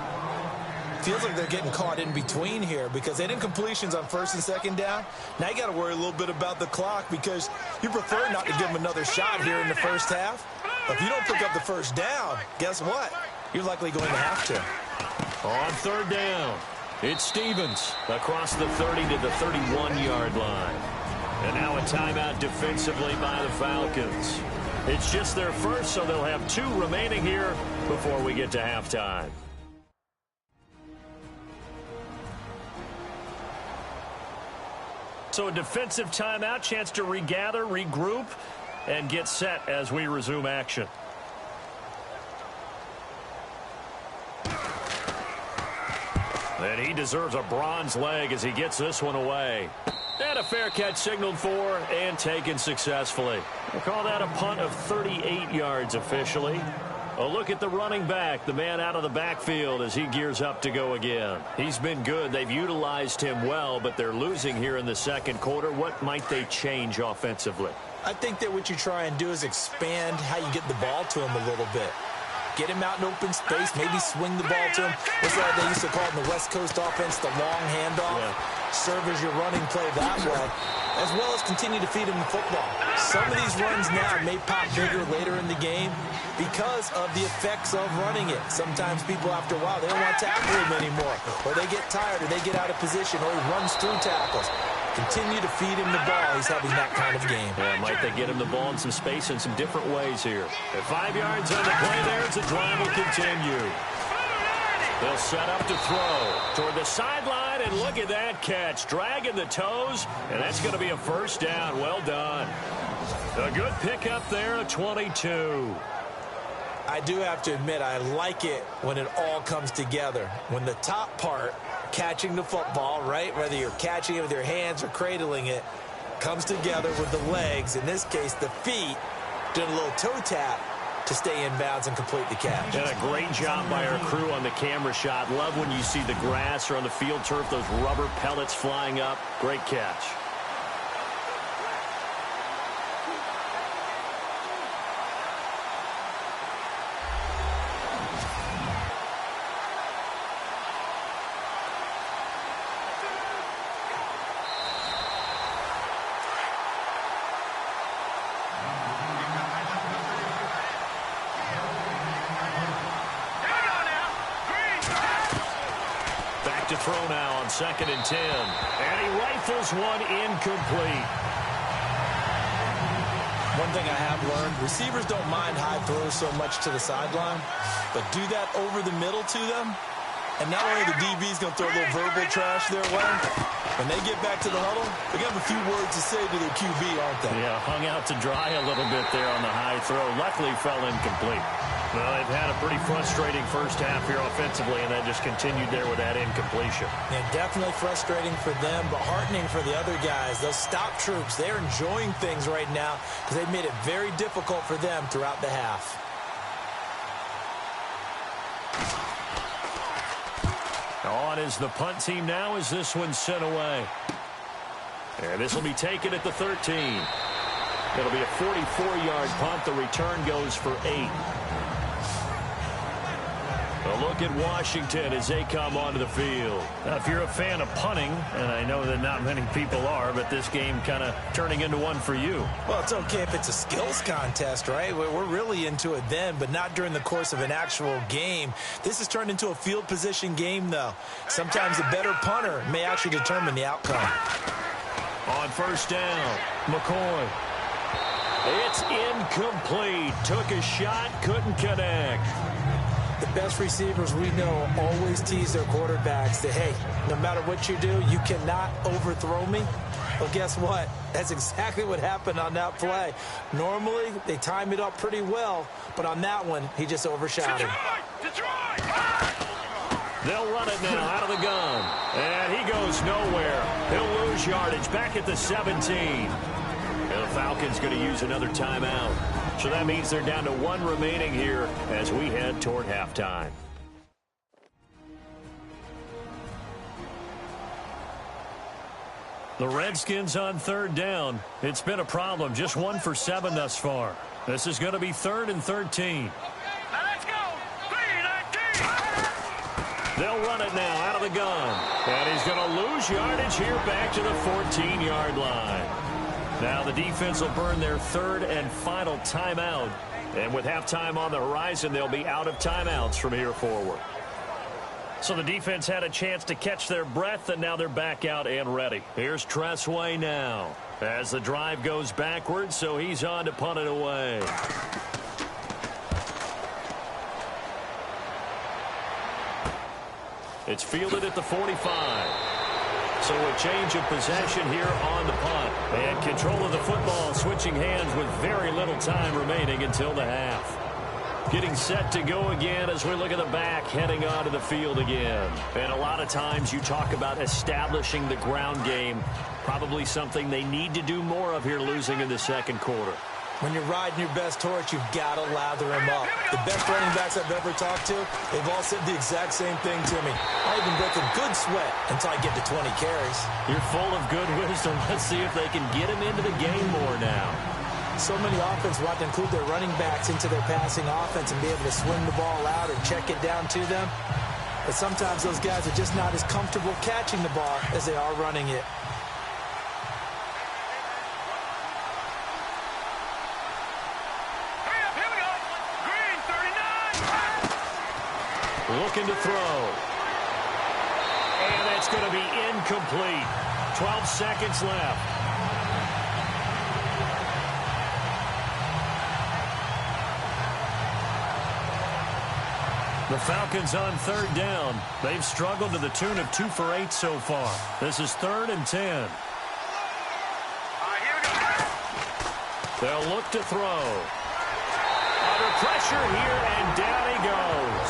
Feels like they're getting caught in between here because they didn't completions on 1st and 2nd down. Now you got to worry a little bit about the clock because you prefer not to give them another shot here in the first half. But if you don't pick up the 1st down, guess what? You're likely going to have to. On 3rd down, it's Stevens across the 30 to the 31-yard line. And now a timeout defensively by the Falcons. It's just their first, so they'll have 2 remaining here before we get to halftime. So a defensive timeout, chance to regather, regroup, and get set as we resume action. And he deserves a bronze leg as he gets this one away. And a fair catch signaled for and taken successfully. We'll call that a punt of 38 yards officially. A look at the running back, the man out of the backfield as he gears up to go again. He's been good. They've utilized him well, but they're losing here in the second quarter. What might they change offensively? I think that what you try and do is expand how you get the ball to him a little bit. Get him out in open space, maybe swing the ball to him. What's that they used to call it in the West Coast offense, the long handoff? Yeah. Serve as your running play that way, as well as continue to feed him the football. Some of these runs now may pop bigger later in the game because of the effects of running it. Sometimes people, after a while, they don't want to tackle him anymore, or they get tired, or they get out of position, or he runs through tackles. Continue to feed him the ball. He's having that kind of game. Yeah, might they get him the ball in some space in some different ways here. At 5 yards on the play there, as the drive will continue. They'll set up to throw toward the sideline, and look at that catch. Dragging the toes, and that's going to be a first down. Well done. A good pickup there at 22. I do have to admit, I like it when it all comes together. When the top part, catching the football, right, whether you're catching it with your hands or cradling it, comes together with the legs, in this case the feet, doing a little toe tap to stay in bounds and complete the catch. And a great job by our crew on the camera shot. Love when you see the grass or on the field turf, those rubber pellets flying up. Great catch. To throw now on 2nd and 10. And he rifles one incomplete. One thing I have learned, receivers don't mind high throws so much to the sideline, but do that over the middle to them, and not only the DB's going to throw a little verbal trash their way, when they get back to the huddle, they're going to have a few words to say to their QB, aren't they? Yeah, hung out to dry a little bit there on the high throw. Luckily fell incomplete. Well, they've had a pretty frustrating first half here offensively, and that just continued there with that incompletion. Yeah, definitely frustrating for them, but heartening for the other guys. Those stop troops, they're enjoying things right now because they've made it very difficult for them throughout the half. On is the punt team now as this one's sent away. And this will be taken at the 13. It'll be a 44-yard punt. The return goes for 8. A look at Washington as they come onto the field. Now, if you're a fan of punting, and I know that not many people are, but this game kind of turning into one for you. Well, it's okay if it's a skills contest, right? We're really into it then, but not during the course of an actual game. This has turned into a field position game, though. Sometimes a better punter may actually determine the outcome. On first down, McCoy. It's incomplete. Took a shot, couldn't connect. The best receivers we know always tease their quarterbacks that, hey, no matter what you do, you cannot overthrow me. Well, guess what? That's exactly what happened on that play. Normally, they time it up pretty well, but on that one, he just overshot him. They'll run it now out of the gun. And he goes nowhere. He'll lose yardage back at the 17. And the Falcons going to use another timeout. So that means they're down to 1 remaining here as we head toward halftime. The Redskins on 3rd down. It's been a problem. Just 1 for 7 thus far. This is going to be 3rd and 13. Now let's go. 3-19. They'll run it now out of the gun. And he's going to lose yardage here back to the 14-yard line. Now the defense will burn their 3rd and final timeout. And with halftime on the horizon, they'll be out of timeouts from here forward. So the defense had a chance to catch their breath, and now they're back out and ready. Here's Tressway now as the drive goes backwards, so he's on to punt it away. It's fielded at the 45. So a change of possession here on the punt. And control of the football switching hands with very little time remaining until the half. Getting set to go again as we look at the back heading onto the field again. And a lot of times you talk about establishing the ground game. Probably something they need to do more of here losing in the second quarter. When you're riding your best horse, you've got to lather him up. The best running backs I've ever talked to, they've all said the exact same thing to me. I even break a good sweat until I get to 20 carries. You're full of good wisdom. Let's see if they can get him into the game more now. So many offenses want to include their running backs into their passing offense and be able to swing the ball out or check it down to them. But sometimes those guys are just not as comfortable catching the ball as they are running it. Looking to throw. And that's going to be incomplete. 12 seconds left. The Falcons on third down. They've struggled to the tune of 2 for 8 so far. This is 3rd and 10. They'll look to throw. Under pressure here, and down he goes.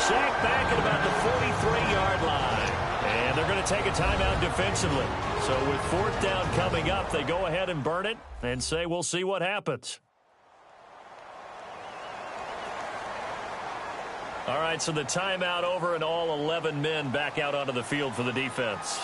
Sacked back at about the 43-yard line. And they're going to take a timeout defensively. So with 4th down coming up, they go ahead and burn it and say we'll see what happens. All right, so the timeout over and all 11 men back out onto the field for the defense.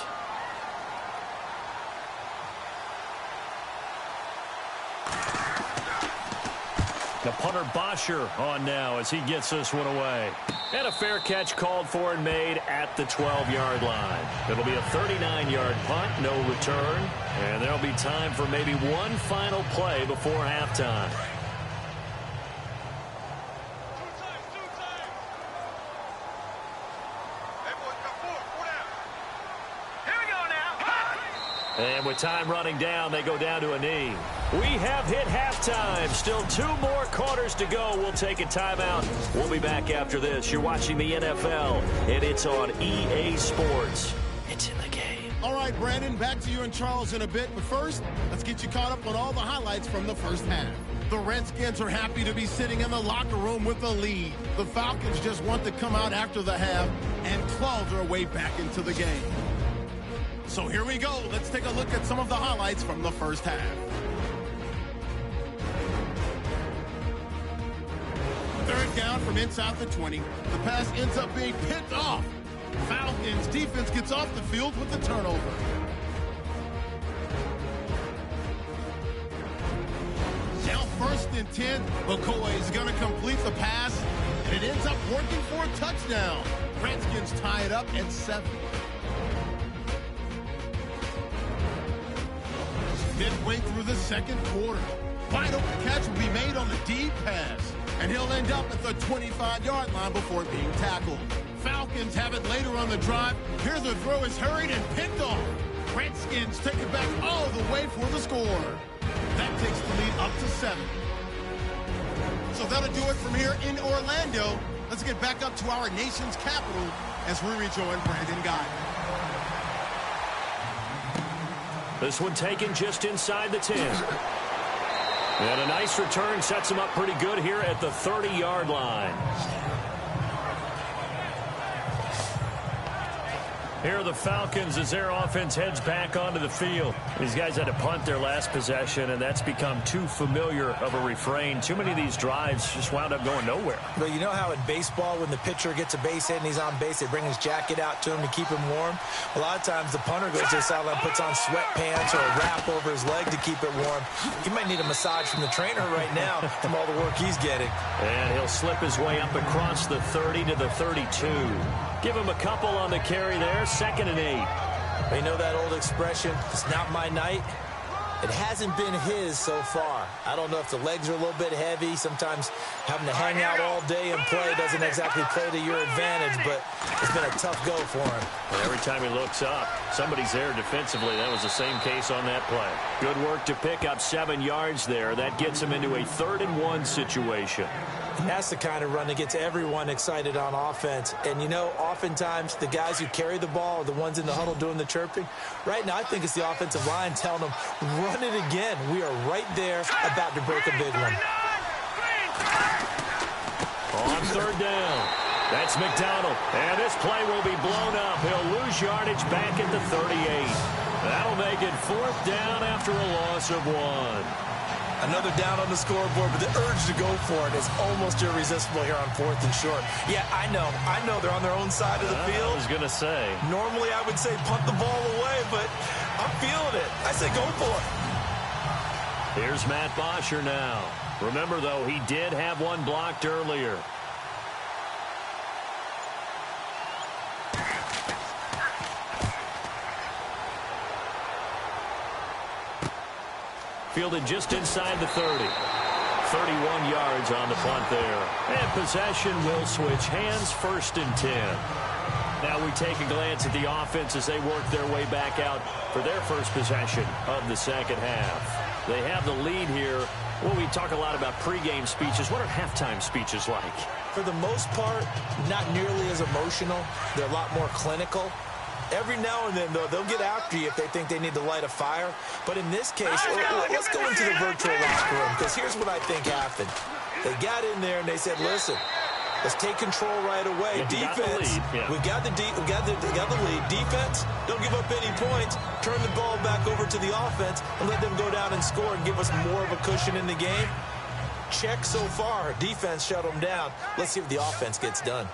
The punter Bosher on now as he gets this one away. And a fair catch called for and made at the 12-yard line. It'll be a 39-yard punt, no return. And there'll be time for maybe one final play before halftime. And with time running down, they go down to a knee. We have hit halftime. Still 2 more quarters to go. We'll take a timeout. We'll be back after this. You're watching the NFL, and it's on EA Sports. It's in the game. All right, Brandon, back to you and Charles in a bit. But first, let's get you caught up on all the highlights from the first half. The Redskins are happy to be sitting in the locker room with the lead. The Falcons just want to come out after the half and claw their way back into the game. So here we go. Let's take a look at some of the highlights from the first half. Third down from inside the 20. The pass ends up being picked off. Falcons defense gets off the field with the turnover. Now 1st and 10. Okoye is going to complete the pass, and it ends up working for a touchdown. Redskins tie it up at 7. Midway through the second quarter, wide open catch will be made on the deep pass, and he'll end up at the 25-yard line before being tackled. Falcons have it later on the drive. Here the throw is hurried and picked off. Redskins take it back all the way for the score. That takes the lead up to 7. So that'll do it from here in Orlando. Let's get back up to our nation's capital as we rejoin Brandon Guy. This one taken just inside the 10. And a nice return sets him up pretty good here at the 30-yard line. Here are the Falcons as their offense heads back onto the field. These guys had to punt their last possession, and that's become too familiar of a refrain. Too many of these drives just wound up going nowhere. Well, you know how in baseball, when the pitcher gets a base hit and he's on base, they bring his jacket out to him to keep him warm? A lot of times the punter goes to the sideline, puts on sweatpants or a wrap over his leg to keep it warm. He might need a massage from the trainer right now from all the work he's getting. And he'll slip his way up across the 30 to the 32. Give him a couple on the carry there. 2nd and 8. You know that old expression, it's not my night? It hasn't been his so far. I don't know if the legs are a little bit heavy. Sometimes having to hang out all day and play doesn't exactly play to your advantage, but it's been a tough go for him. And every time he looks up, somebody's there defensively. That was the same case on that play. Good work to pick up 7 yards there. That gets him into a 3rd and 1 situation. And that's the kind of run that gets everyone excited on offense. And, you know, oftentimes the guys who carry the ball are the ones in the huddle doing the chirping. Right now, I think it's the offensive line telling them, run it again. We are right there about to break a big one. On 3rd down, that's McDonald. And this play will be blown up. He'll lose yardage back at the 38. That'll make it 4th down after a loss of 1. Another down on the scoreboard, but the urge to go for it is almost irresistible here on 4th and short. Yeah, I know they're on their own side of the field. I was going to say. Normally I would say punt the ball away, but I'm feeling it. I say go for it. Here's Matt Bosher now. Remember, though, he did have one blocked earlier. Fielded just inside the 30. 31 yards on the punt there. And possession will switch hands, 1st and 10. Now we take a glance at the offense as they work their way back out for their first possession of the second half. They have the lead here. Well, we talk a lot about pregame speeches. What are halftime speeches like? For the most part, not nearly as emotional. They're a lot more clinical. Every now and then, though, they'll get after you if they think they need to light a fire. But in this case, let's go into the virtual locker room, because here's what I think happened. They got in there and they said, listen, let's take control right away. Defense, we got the lead. Defense, don't give up any points. Turn the ball back over to the offense and let them go down and score and give us more of a cushion in the game. Check so far. Defense shut them down. Let's see if the offense gets done.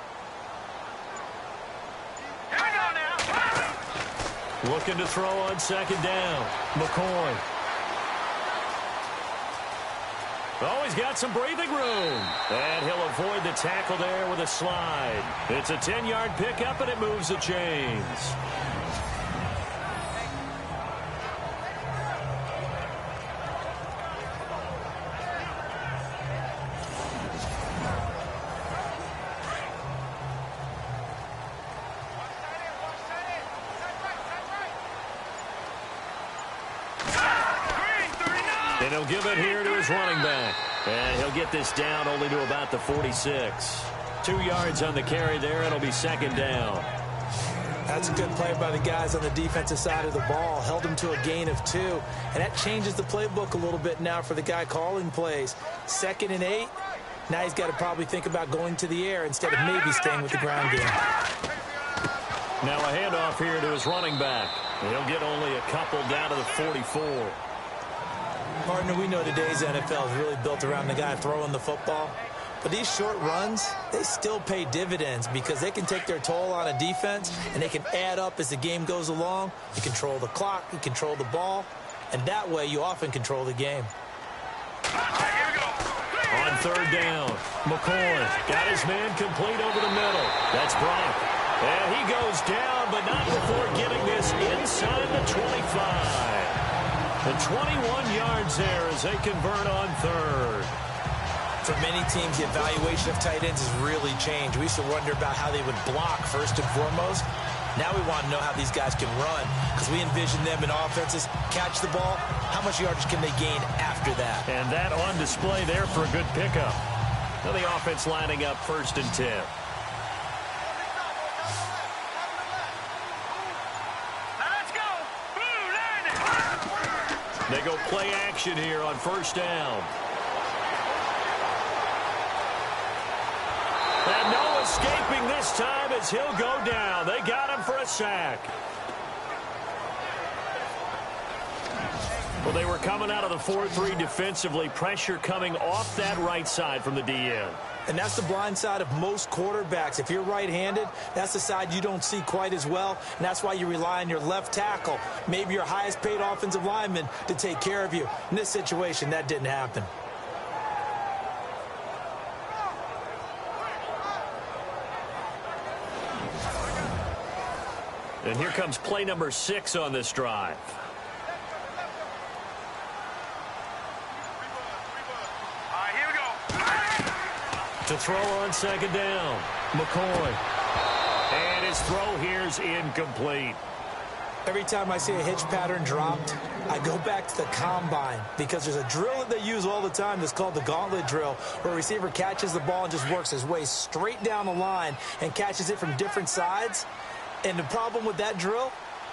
Looking to throw on 2nd down. McCoy. Oh, he's got some breathing room. And he'll avoid the tackle there with a slide. It's a 10-yard pickup, and it moves the chains. And he'll give it here to his running back. And he'll get this down only to about the 46. 2 yards on the carry there. It'll be 2nd down. That's a good play by the guys on the defensive side of the ball. Held them to a gain of 2. And that changes the playbook a little bit now for the guy calling plays. 2nd and 8. Now he's got to probably think about going to the air instead of maybe staying with the ground game. Now a handoff here to his running back. He'll get only a couple down to the 44. Partner, we know today's NFL is really built around the guy throwing the football. But these short runs, they still pay dividends because they can take their toll on a defense and they can add up as the game goes along. You control the clock, you control the ball, and that way you often control the game. On 3rd down, McCoy got his man complete over the middle. That's Brock. And he goes down, but not before getting this inside the 25. And 21 yards there as they convert on 3rd. For many teams, the evaluation of tight ends has really changed. We used to wonder about how they would block first and foremost. Now we want to know how these guys can run because we envision them in offenses catch the ball. How much yardage can they gain after that? And that on display there for a good pickup. Now the offense lining up 1st and 10. They go play action here on 1st down. And no escaping this time as he'll go down. They got him for a sack. Well, they were coming out of the 4-3 defensively. Pressure coming off that right side from the DN. And that's the blind side of most quarterbacks. If you're right-handed, that's the side you don't see quite as well, and that's why you rely on your left tackle, maybe your highest-paid offensive lineman, to take care of you. In this situation, that didn't happen. And here comes play number 6 on this drive. To throw on 2nd down, McCoy. And his throw here's incomplete. Every time I see a hitch pattern dropped, I go back to the combine because there's a drill that they use all the time that's called the gauntlet drill, where a receiver catches the ball and just works his way straight down the line and catches it from different sides. And the problem with that drill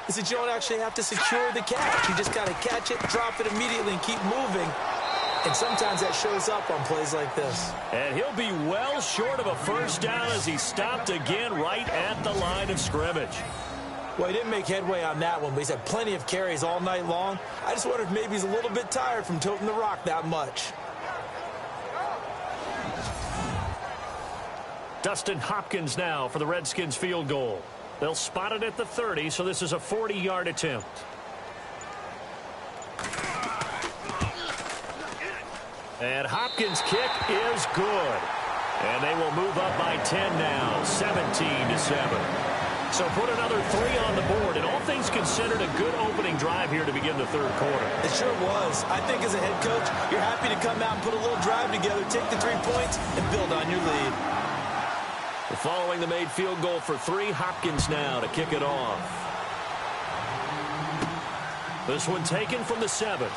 is that you don't actually have to secure the catch. You just got to catch it, drop it immediately, and keep moving. And sometimes that shows up on plays like this. And he'll be well short of a 1st down as he stopped again right at the line of scrimmage. Well, he didn't make headway on that one, but he's had plenty of carries all night long. I just wonder if maybe he's a little bit tired from toting the rock that much. Dustin Hopkins now for the Redskins field goal. They'll spot it at the 30, so this is a 40-yard attempt. And Hopkins' kick is good. And they will move up by 10 now, 17-7. So put another 3 on the board, and all things considered, a good opening drive here to begin the third quarter. It sure was. I think as a head coach, you're happy to come out and put a little drive together, take the 3 points, and build on your lead. Following the made field goal for 3, Hopkins now to kick it off. This one taken from the 7.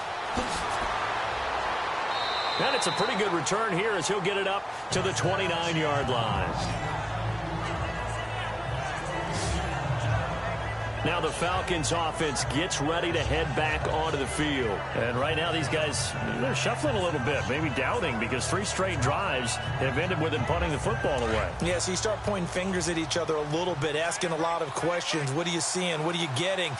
And it's a pretty good return here as he'll get it up to the 29-yard line. Now the Falcons offense gets ready to head back onto the field. And right now these guys, they're shuffling a little bit, maybe doubting, because 3 straight drives have ended with them punting the football away. Yeah, so you start pointing fingers at each other a little bit, asking a lot of questions. What are you seeing? What are you getting?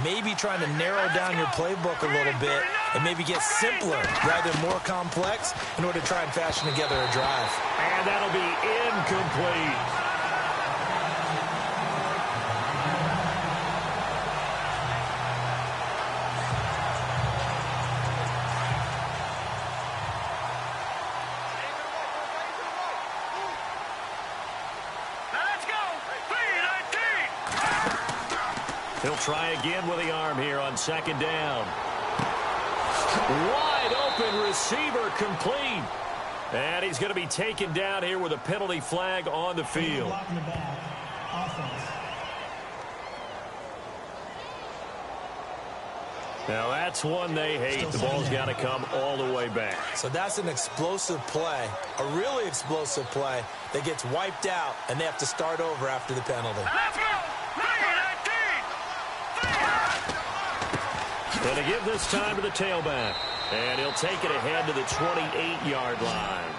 Maybe trying to narrow down your playbook a little bit and maybe get simpler rather than more complex in order to try and fashion together a drive. And that'll be incomplete. He'll try again with the arm here on 2nd down. Wide open receiver complete. And he's going to be taken down here with a penalty flag on the field. Blocking the back. Offense. Now that's one they hate. The ball's got to come all the way back. So that's an explosive play, a really explosive play that gets wiped out, and they have to start over after the penalty. Let's go! And to give this time to the tailback. And he'll take it ahead to the 28-yard line.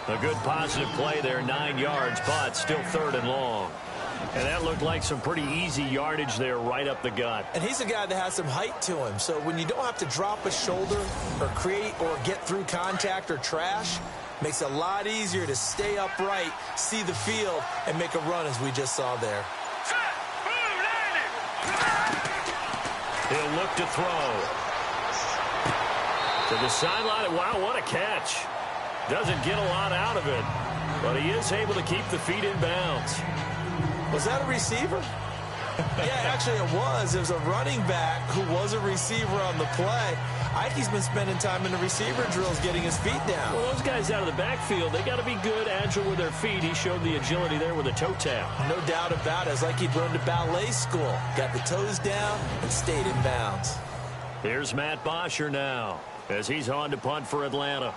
A good positive play there, 9 yards, but still 3rd and long. And that looked like some pretty easy yardage there right up the gut. And he's a guy that has some height to him. So when you don't have to drop a shoulder or create or get through contact or trash, makes it a lot easier to stay upright, see the field, and make a run as we just saw there. He'll look to throw. To the sideline. Wow, what a catch. Doesn't get a lot out of it, but he is able to keep the feet in bounds. Was that a receiver? Yeah, actually it was. It was a running back who was a receiver on the play. Ikey's been spending time in the receiver drills getting his feet down. Well, those guys out of the backfield, they got to be good, agile with their feet. He showed the agility there with a toe tap. No doubt about it. It's like he'd run to ballet school. Got the toes down and stayed in bounds. Here's Matt Bosher now as he's on to punt for Atlanta.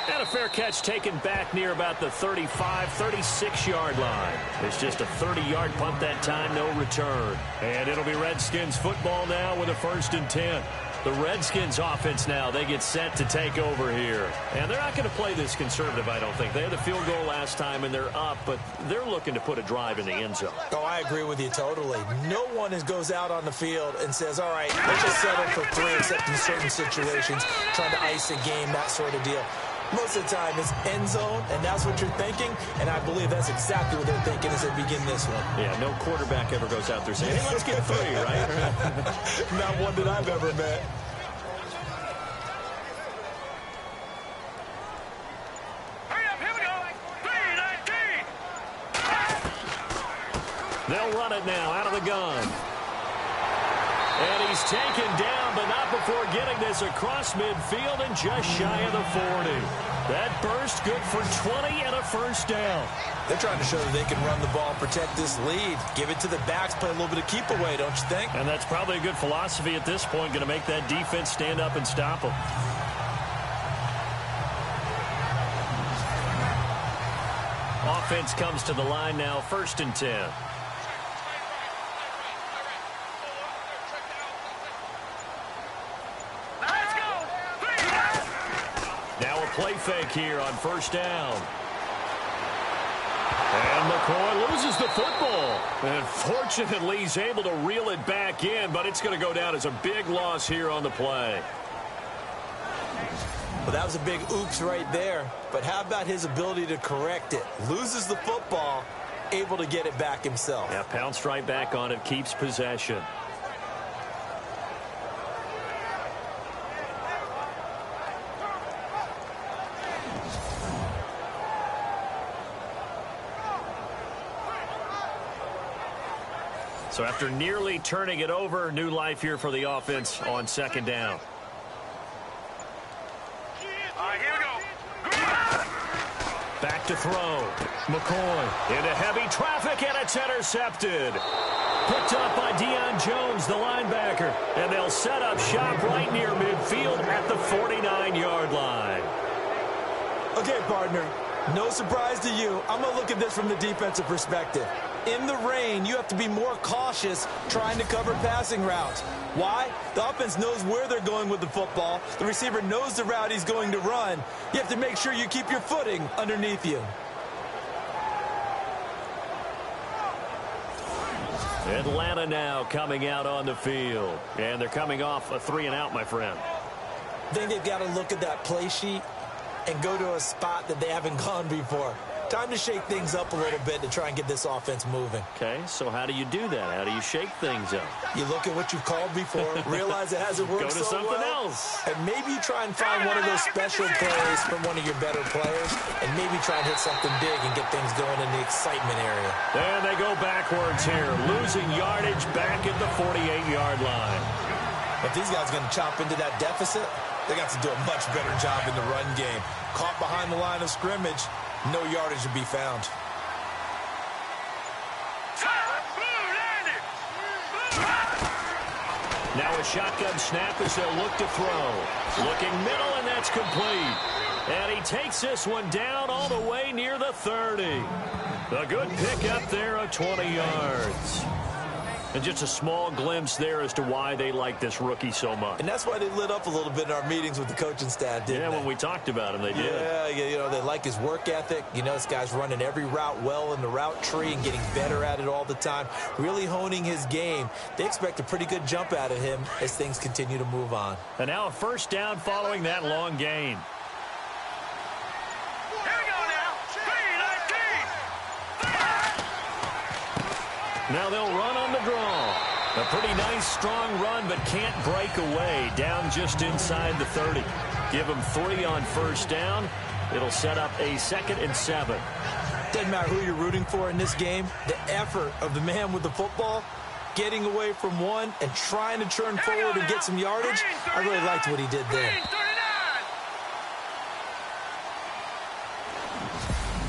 And a fair catch taken back near about the 35, 36-yard line. It's just a 30-yard punt that time, no return. And it'll be Redskins football now with a 1st and 10. The Redskins offense now, they get set to take over here. And they're not going to play this conservative, I don't think. They had the field goal last time, and they're up, but they're looking to put a drive in the end zone. Oh, I agree with you totally. No one goes out on the field and says, all right, let's just settle for 3, except in certain situations, trying to ice a game, that sort of deal. Most of the time, it's end zone, and that's what you're thinking, and I believe that's exactly what they're thinking as they begin this one. Yeah, no quarterback ever goes out there saying, hey, let's get 3, right? Not one that I've ever met. Hurry up, here we go. 3-19. They'll run it now out of the gun. And he's taken down, but not before getting this across midfield and just shy of the 40. That burst good for 20 and a 1st down. They're trying to show that they can run the ball, protect this lead, give it to the backs, play a little bit of keep away, don't you think? And that's probably a good philosophy at this point, going to make that defense stand up and stop them. Offense comes to the line now, 1st and 10. Let's go. 3-19. Now a play fake here on first down. And McCoy loses the football. And fortunately, he's able to reel it back in, but it's going to go down as a big loss here on the play. Well, that was a big oops right there. But how about his ability to correct it? Loses the football, able to get it back himself. Yeah, pounced right back on it, keeps possession. So after nearly turning it over, new life here for the offense on second down. Here we go. Back to throw. McCoy into heavy traffic, and it's intercepted. Picked up by Deion Jones, the linebacker. And they'll set up shop right near midfield at the 49-yard line. Okay, partner, no surprise to you. I'm going to look at this from the defensive perspective. In the rain, you have to be more cautious trying to cover passing routes. Why? The offense knows where they're going with the football. The receiver knows the route he's going to run. You have to make sure you keep your footing underneath you. Atlanta now coming out on the field. And they're coming off a 3-and-out, my friend. I think they've got to look at that play sheet and go to a spot that they haven't gone before. Time to shake things up a little bit to try and get this offense moving. Okay, so how do you do that? How do you shake things up? You look at what you've called before, realize it hasn't worked Go to so something well, else. and maybe you try and find one of those special plays from one of your better players, and maybe try and hit something big and get things going in the excitement area. And they go backwards here, losing yardage back at the 48-yard line. If these guys are going to chop into that deficit, they got to do a much better job in the run game. Caught behind the line of scrimmage, no yardage to be found. Now a shotgun snap as they'll look to throw. Looking middle, and that's complete. And he takes this one down all the way near the 30. A good pick up there of 20 yards. And just a small glimpse there as to why they like this rookie so much. And that's why they lit up a little bit in our meetings with the coaching staff, didn't they? Yeah, when we talked about him, they did. Yeah, you know, they like his work ethic. You know, this guy's running every route well in the route tree and getting better at it all the time, really honing his game. They expect a pretty good jump out of him as things continue to move on. And now a first down following that long gain. Now they'll run on the draw. A pretty nice, strong run, but can't break away. Down just inside the 30. Give them 3 on first down. It'll set up a 2nd and 7. Doesn't matter who you're rooting for in this game. The effort of the man with the football, getting away from one and trying to turn forward and get some yardage, I really liked what he did there.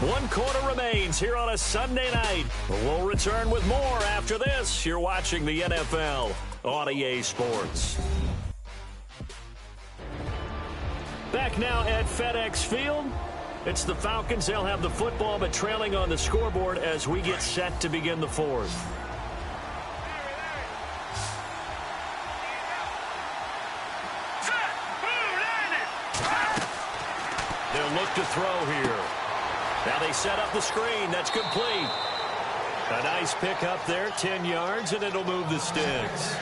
1 quarter remains here on a Sunday night. We'll return with more after this. You're watching the NFL on EA Sports. Back now at FedEx Field. It's the Falcons. They'll have the football, but trailing on the scoreboard as we get set to begin the 4th. They'll look to throw here. Now they set up the screen. That's complete. A nice pick up there, 10 yards, and it'll move the sticks.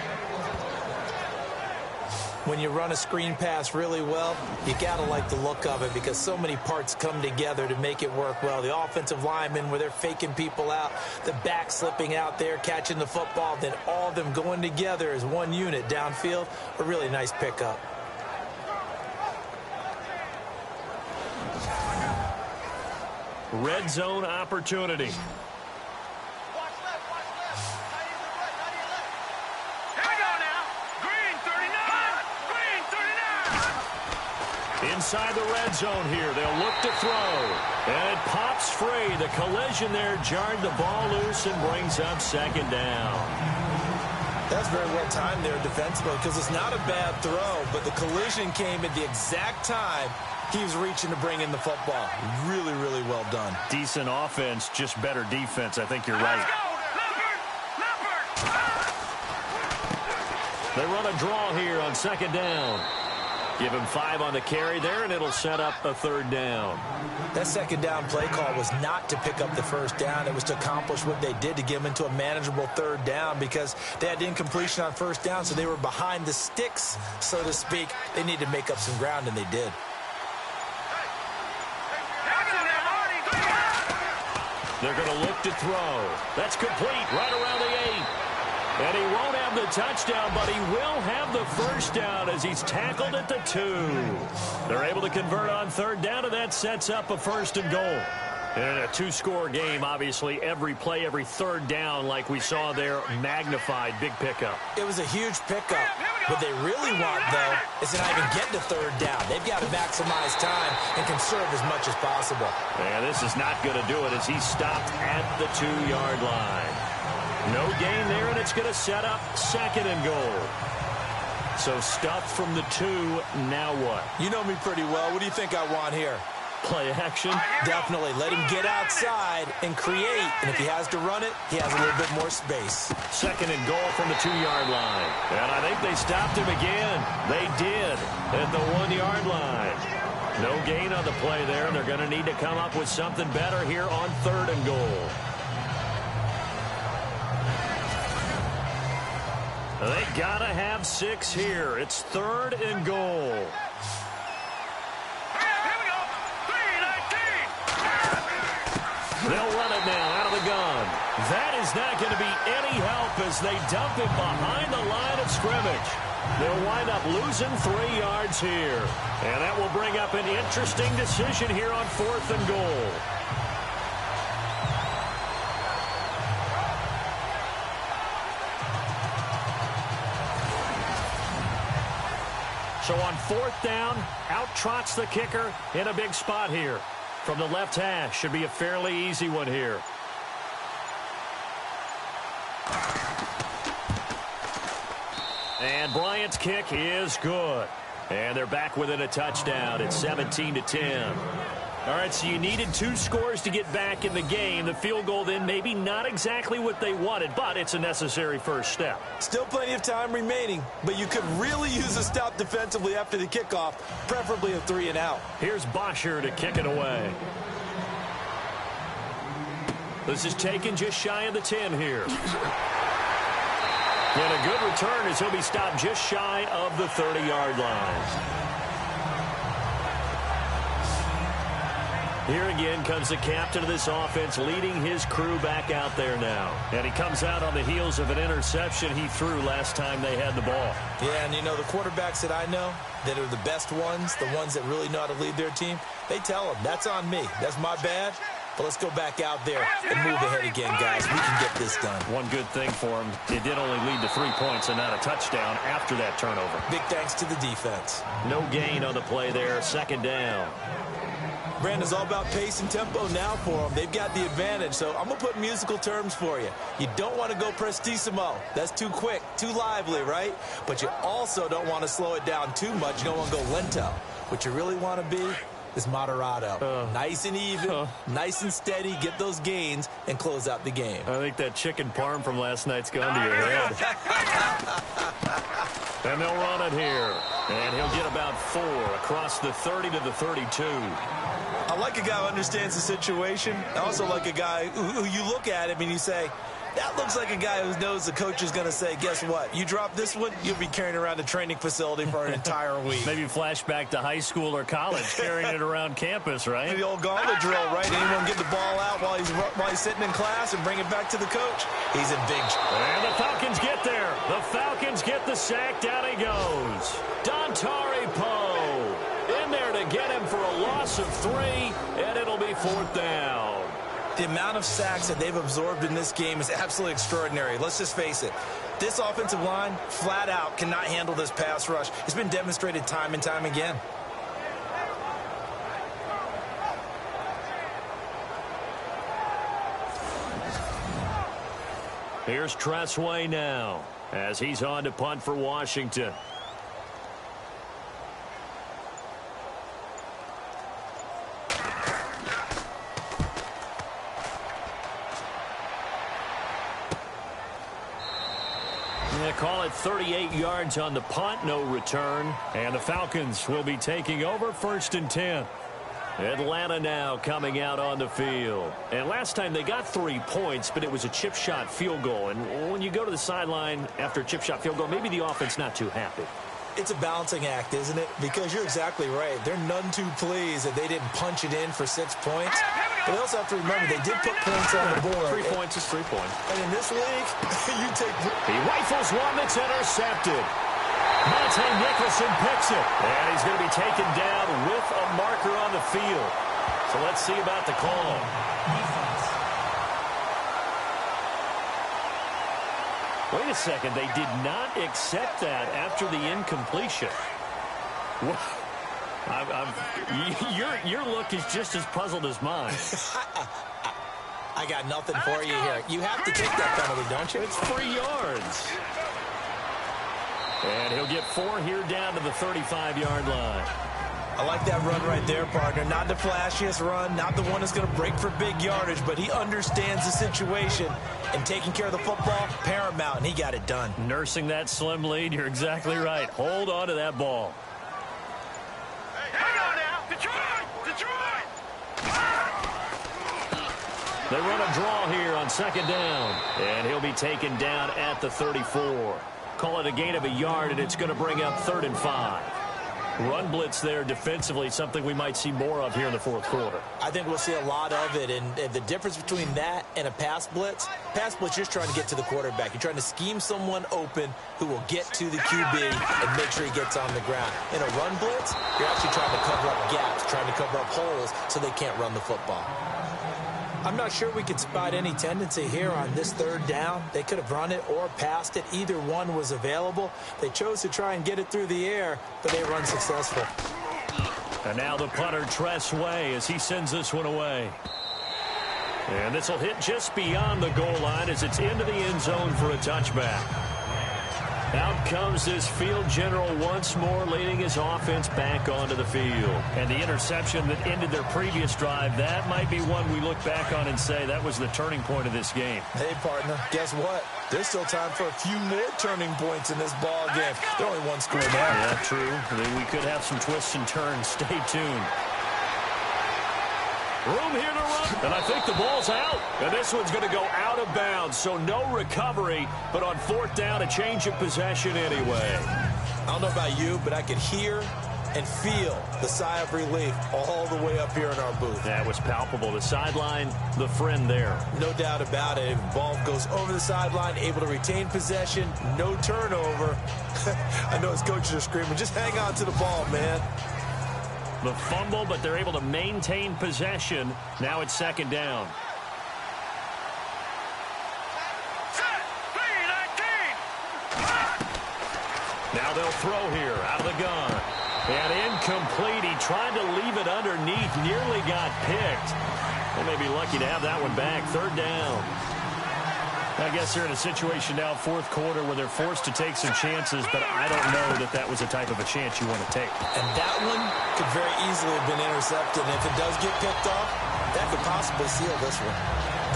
When you run a screen pass really well, you got to like the look of it because so many parts come together to make it work well. The offensive linemen, where they're faking people out, the back slipping out there, catching the football, then all of them going together as one unit downfield. A really nice pickup. Red zone opportunity. Inside the red zone here, they'll look to throw. And it pops free. The collision there jarred the ball loose and brings up 2nd down. That's very well timed there defensively because it's not a bad throw, but the collision came at the exact time he was reaching to bring in the football. Really, really well done. Decent offense, just better defense. I think you're right. They run a draw here on 2nd down. Give him 5 on the carry there, and it'll set up a 3rd down. That 2nd down play call was not to pick up the 1st down. It was to accomplish what they did, to get them into a manageable 3rd down, because they had incompletion on 1st down, so they were behind the sticks, so to speak. They needed to make up some ground, and they did. They're going to look to throw. That's complete right around the 8. And he won't have the touchdown, but he will have the 1st down as he's tackled at the 2. They're able to convert on 3rd down, and that sets up a 1st and goal. In a 2-score game, obviously, every play, every 3rd down, like we saw there, magnified. Big pickup. It was a huge pickup. What they really want, though, is to not even get to 3rd down. They've got to maximize time and conserve as much as possible. And this is not going to do it as he's stopped at the 2-yard line. No gain there, and it's going to set up 2nd and goal. So stuffed from the 2, now what? You know me pretty well. What do you think I want here? Play action? Definitely. Let him get outside and create. And if he has to run it, he has a little bit more space. 2nd and goal from the 2-yard line. And I think they stopped him again. They did at the 1-yard line. No gain on the play there, and they're going to need to come up with something better here on 3rd and goal. They got to have 6 here. It's 3rd and goal. They'll run it now out of the gun. That is not going to be any help as they dump it behind the line of scrimmage. They'll wind up losing 3 yards here. And that will bring up an interesting decision here on 4th and goal. So on 4th down, out trots the kicker in a big spot here. From the left hash, should be a fairly easy one here. And Bryant's kick is good. And they're back within a touchdown. It's 17-10. All right, so you needed 2 scores to get back in the game. The field goal then maybe not exactly what they wanted, but it's a necessary first step. Still plenty of time remaining, but you could really use a stop defensively after the kickoff, preferably a 3 and out. Here's Bosher to kick it away. This is taken just shy of the 10 here. And a good return as he'll be stopped just shy of the 30-yard line. Here again comes the captain of this offense leading his crew back out there now. And he comes out on the heels of an interception he threw last time they had the ball. Yeah, and you know, the quarterbacks that I know that are the best ones, the ones that really know how to lead their team, they tell them, that's on me. That's my bad. But let's go back out there and move ahead again, guys. We can get this done. One good thing for him, it did only lead to 3 points and not a touchdown after that turnover. Big thanks to the defense. No gain on the play there, 2nd down. Brandon's all about pace and tempo now for them. They've got the advantage, so I'm going to put musical terms for you. You don't want to go prestissimo. That's too quick, too lively, right? But you also don't want to slow it down too much. You don't want to go lento. What you really want to be is moderato. Nice and even, nice and steady, get those gains, and close out the game. I think that chicken parm from last night's gone to your head. And they'll run it here. And he'll get about 4 across the 30 to the 32. I like a guy who understands the situation. I also like a guy who you look at him and you say, that looks like a guy who knows the coach is going to say, guess what? You drop this one, you'll be carrying around a training facility for an entire week. Maybe flashback to high school or college, carrying it around campus, right? The old gauntlet drill, right? Anyone get the ball out while he's sitting in class and bring it back to the coach? He's in big trouble. And the Falcons get there. The Falcons get the sack. Down he goes. Dontari Poe in there to get him for a loss of 3, and it'll be 4th down. The amount of sacks that they've absorbed in this game is absolutely extraordinary. Let's just face it. This offensive line, flat out, cannot handle this pass rush. It's been demonstrated time and time again. Here's Tressway now as he's on to punt for Washington. Going to call it 38 yards on the punt, no return. And the Falcons will be taking over 1st and 10. Atlanta now coming out on the field. And last time they got 3 points, but it was a chip shot field goal. And when you go to the sideline after a chip shot field goal, maybe the offense not too happy. It's a balancing act, isn't it? Because you're exactly right. They're none too pleased that they didn't punch it in for 6 points. But they also have to remember they did put points on the board. 3 points is 3 points. And in this league, you take... He rifles one that's intercepted. Monte Nicholson picks it. And he's going to be taken down with a marker on the field. So let's see about the call. Wait a second. They did not accept that after the incompletion. Your look is just as puzzled as mine. I got nothing for you here. You have to take that penalty, don't you? It's 3 yards. And he'll get 4 here down to the 35-yard line. I like that run right there, partner. Not the flashiest run, not the one that's going to break for big yardage, but he understands the situation, and taking care of the football, paramount, and he got it done. Nursing that slim lead, you're exactly right. Hold on to that ball. Hang on now. Detroit! They run a draw here on 2nd down, and he'll be taken down at the 34. Call it a gain of a yard, and it's going to bring up 3rd and 5. Run blitz there defensively, something we might see more of here in the 4th quarter. I think we'll see a lot of it, and the difference between that and a pass blitz, you're just trying to get to the quarterback. You're trying to scheme someone open who will get to the QB and make sure he gets on the ground. In a run blitz, you're actually trying to cover up gaps, trying to cover up holes so they can't run the football. I'm not sure we could spot any tendency here on this 3rd down. They could have run it or passed it. Either one was available. They chose to try and get it through the air, but they were unsuccessful. And now the punter, Tress Way, as he sends this one away. And this will hit just beyond the goal line as it's into the end zone for a touchback. Out comes this field general once more, leading his offense back onto the field. And the interception that ended their previous drive, that might be one we look back on and say that was the turning point of this game. Hey, partner, guess what? There's still time for a few more turning points in this ball game. They're only one score now. Yeah, true. We could have some twists and turns. Stay tuned. Room here to run, and I think the ball's out. And this one's going to go out of bounds, so no recovery, but on 4th down, a change of possession anyway. I don't know about you, but I could hear and feel the sigh of relief all the way up here in our booth. That was palpable. The sideline, the friend there. No doubt about it. If the ball goes over the sideline, able to retain possession, no turnover. I know his coaches are screaming, just hang on to the ball, man. The fumble, but they're able to maintain possession. Now it's 2nd down. Set. 3-19. Now they'll throw here out of the gun. And incomplete. He tried to leave it underneath. Nearly got picked. They may be lucky to have that one back. 3rd down. I guess they're in a situation now, 4th quarter, where they're forced to take some chances, but I don't know that that was the type of a chance you want to take. And that one could very easily have been intercepted. And if it does get picked off, that could possibly seal this one.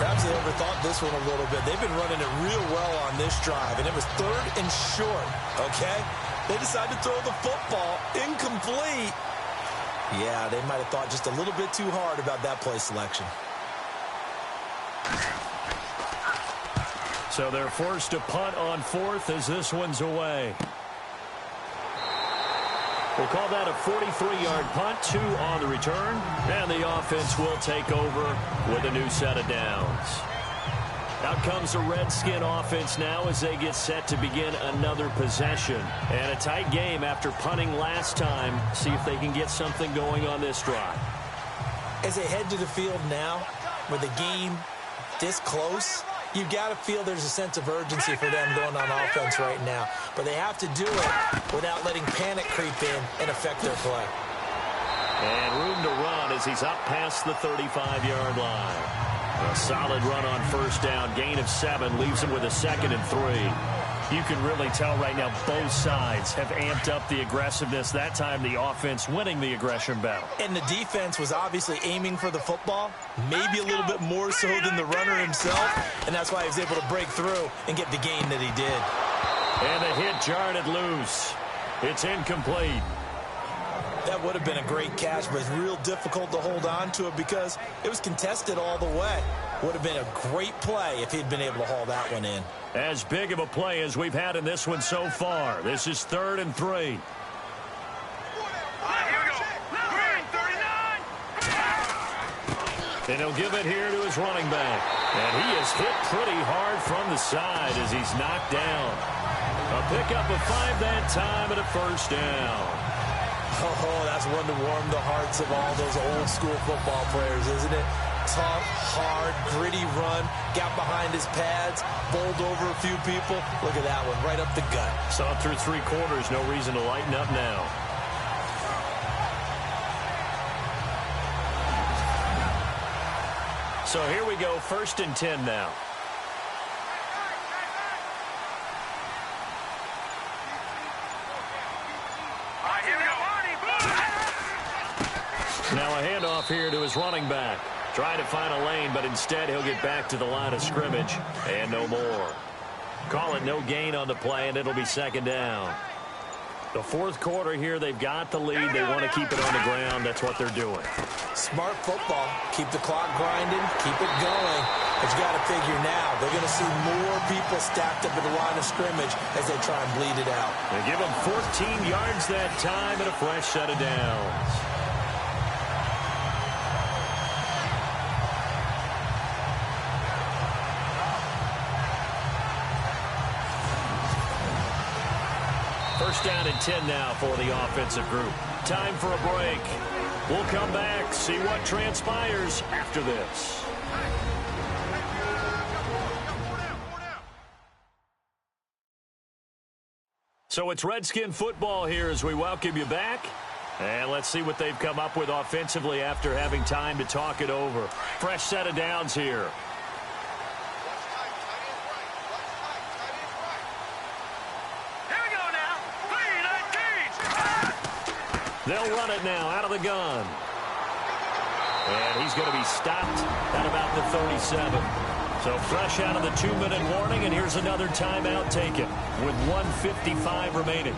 Perhaps they overthought this one a little bit. They've been running it real well on this drive, and it was 3rd and short, okay? They decided to throw the football incomplete. Yeah, they might have thought just a little bit too hard about that play selection. So they're forced to punt on 4th as this one's away. We'll call that a 43-yard punt, 2 on the return, and the offense will take over with a new set of downs. Out comes the Redskin offense now as they get set to begin another possession. And a tight game after punting last time. See if they can get something going on this drive. As they head to the field now, with the game this close, you've got to feel there's a sense of urgency for them going on offense right now. But they have to do it without letting panic creep in and affect their play. And room to run as he's up past the 35-yard line. A solid run on 1st down. Gain of 7 leaves him with a 2nd and 3. You can really tell right now both sides have amped up the aggressiveness. That time the offense winning the aggression battle. And the defense was obviously aiming for the football, maybe a little bit more so than the runner himself, and that's why he was able to break through and get the gain that he did. And the hit jarred it loose. It's incomplete. That would have been a great catch, but it's real difficult to hold on to it because it was contested all the way. Would have been a great play if he'd been able to haul that one in. As big of a play as we've had in this one so far. This is 3rd and 3. Here we go. Green, 39. And he'll give it here to his running back. And he is hit pretty hard from the side as he's knocked down. A pickup of 5 that time and a first down. Oh, that's one to warm the hearts of all those old school football players, isn't it? Tough, hard, gritty run, got behind his pads, bowled over a few people. Look at that one, right up the gut. Saw it through 3 quarters, no reason to lighten up now. So here we go, 1st and 10 now. Now a handoff here to his running back. Trying to find a lane, but instead he'll get back to the line of scrimmage. And no more. Call it no gain on the play, and it'll be 2nd down. The 4th quarter here, they've got the lead. They want to keep it on the ground. That's what they're doing. Smart football. Keep the clock grinding. Keep it going. But you got to figure now, they're going to see more people stacked up at the line of scrimmage as they try and bleed it out. They give them 14 yards that time and a fresh set of downs. First down and 10 now for the offensive group. Time for a break. We'll come back, see what transpires after this. So it's Redskin football here as we welcome you back. And let's see what they've come up with offensively after having time to talk it over. Fresh set of downs here. They'll run it now out of the gun. And he's going to be stopped at about the 37. So fresh out of the 2-minute warning, and here's another timeout taken with 1:55 remaining.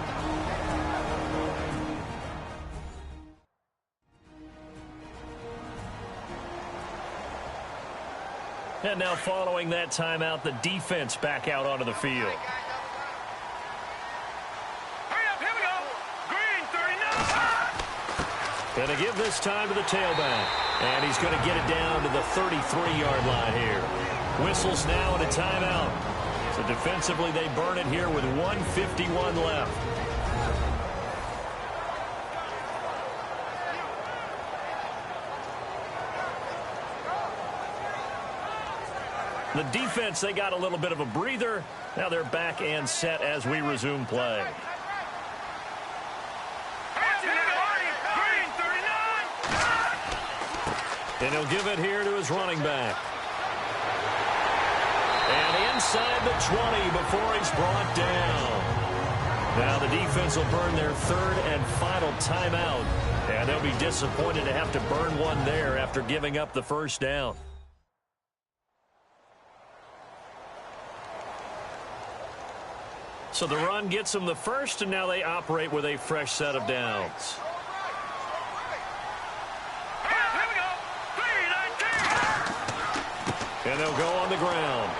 And now following that timeout, the defense back out onto the field. Going to give this time to the tailback. And he's going to get it down to the 33-yard line here. Whistles now and a timeout. So defensively, they burn it here with 1:51 left. The defense, they got a little bit of a breather. Now they're back and set as we resume play. And he'll give it here to his running back. And inside the 20 before he's brought down. Now the defense will burn their 3rd and final timeout. And they'll be disappointed to have to burn one there after giving up the first down. So the run gets them the first, and now they operate with a fresh set of downs. And they'll go on the ground.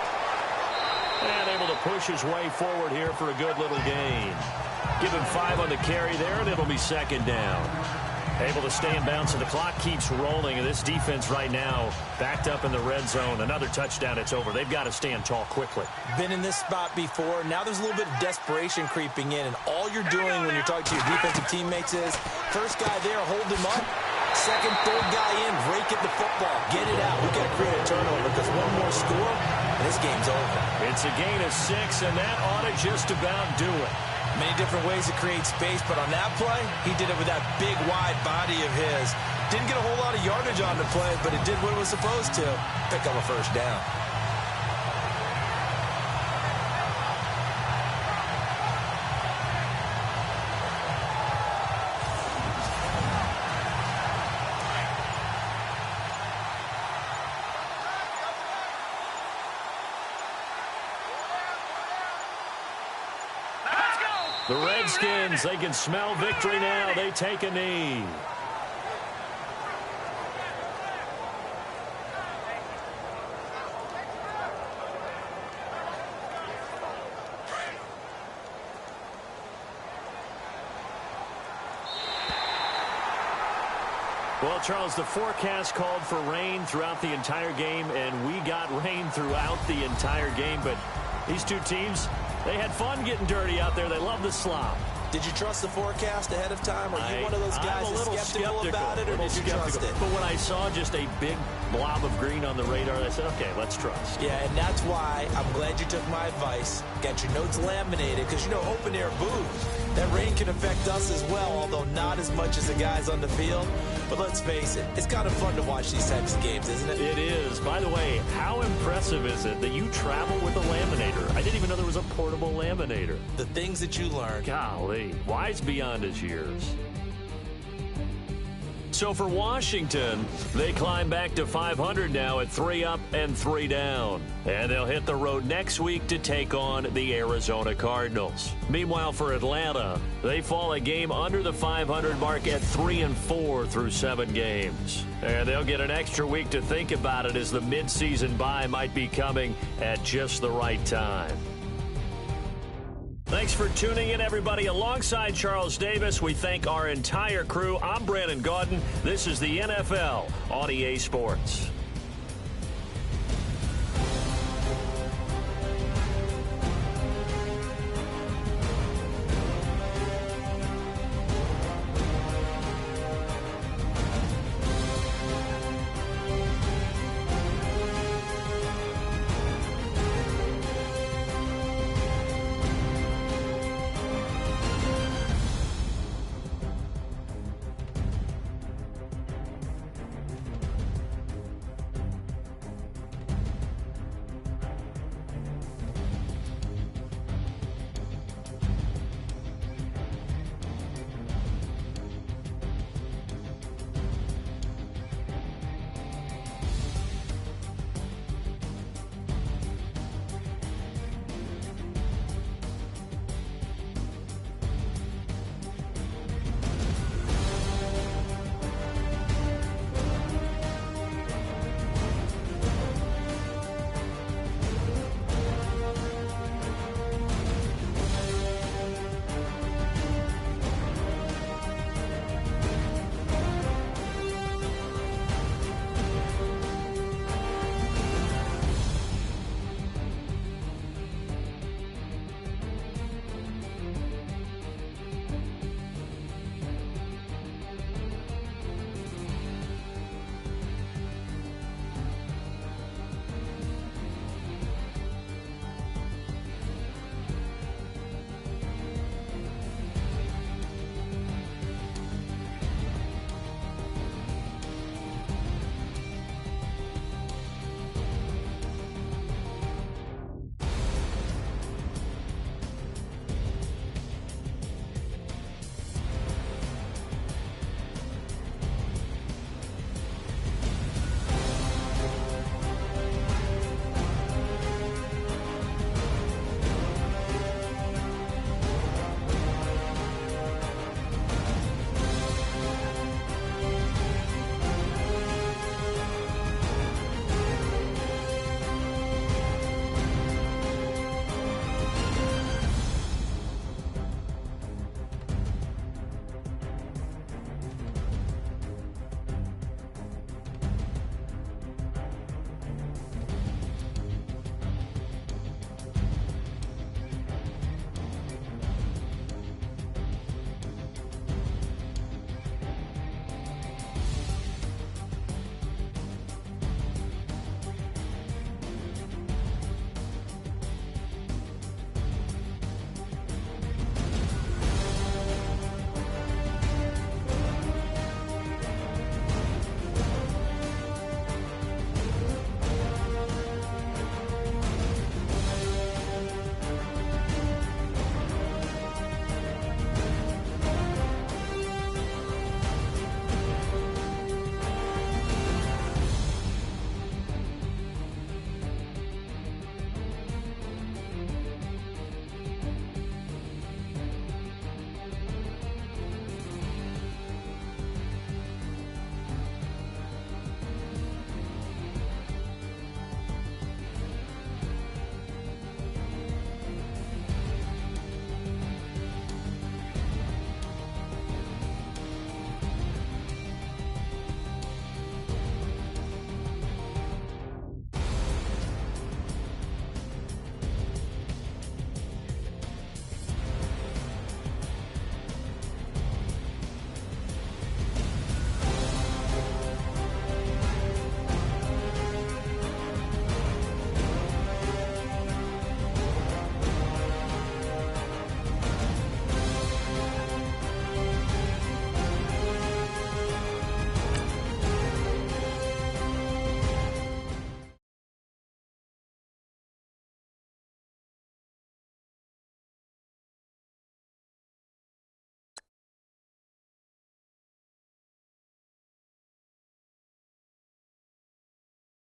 And able to push his way forward here for a good little gain. Give him 5 on the carry there, and it'll be 2nd down. Able to stay in bounds, and the clock keeps rolling. And this defense right now backed up in the red zone. Another touchdown, it's over. They've got to stand tall quickly. Been in this spot before. Now there's a little bit of desperation creeping in. And all you're doing when you're talking to your defensive teammates is, first guy there, hold him up. Second, 3rd guy in, break at the football. Get it out. We've got to create a turnover because one more score, and this game's over. It's a gain of 6, and that ought to just about do it. Many different ways to create space, but on that play, he did it with that big, wide body of his. Didn't get a whole lot of yardage on the play, but it did what it was supposed to. Pick up a first down. The Redskins, they can smell victory now. They take a knee. Well, Charles, the forecast called for rain throughout the entire game, and we got rain throughout the entire game. But these two teams, they had fun getting dirty out there. They love the slop. Did you trust the forecast ahead of time? Are you one of those guys that's skeptical about it, or did you trust it? But when I saw just a big blob of green on the radar, I said, okay, let's trust. Yeah, and that's why I'm glad you took my advice. Got your notes laminated, because, you know, open air booze. That rain can affect us as well, although not as much as the guys on the field. But let's face it, it's kind of fun to watch these types of games, isn't it? It is. By the way, how impressive is it that you travel with a laminator? I didn't even know there was a portable laminator. The things that you learn. Golly, wise beyond his years. So for Washington, they climb back to 500 now at 3 up and 3 down. And they'll hit the road next week to take on the Arizona Cardinals. Meanwhile, for Atlanta, they fall a game under the 500 mark at 3-4 through 7 games. And they'll get an extra week to think about it, as the midseason bye might be coming at just the right time. Thanks for tuning in, everybody. Alongside Charles Davis, we thank our entire crew. I'm Brandon Gaudin. This is the NFL on EA Sports.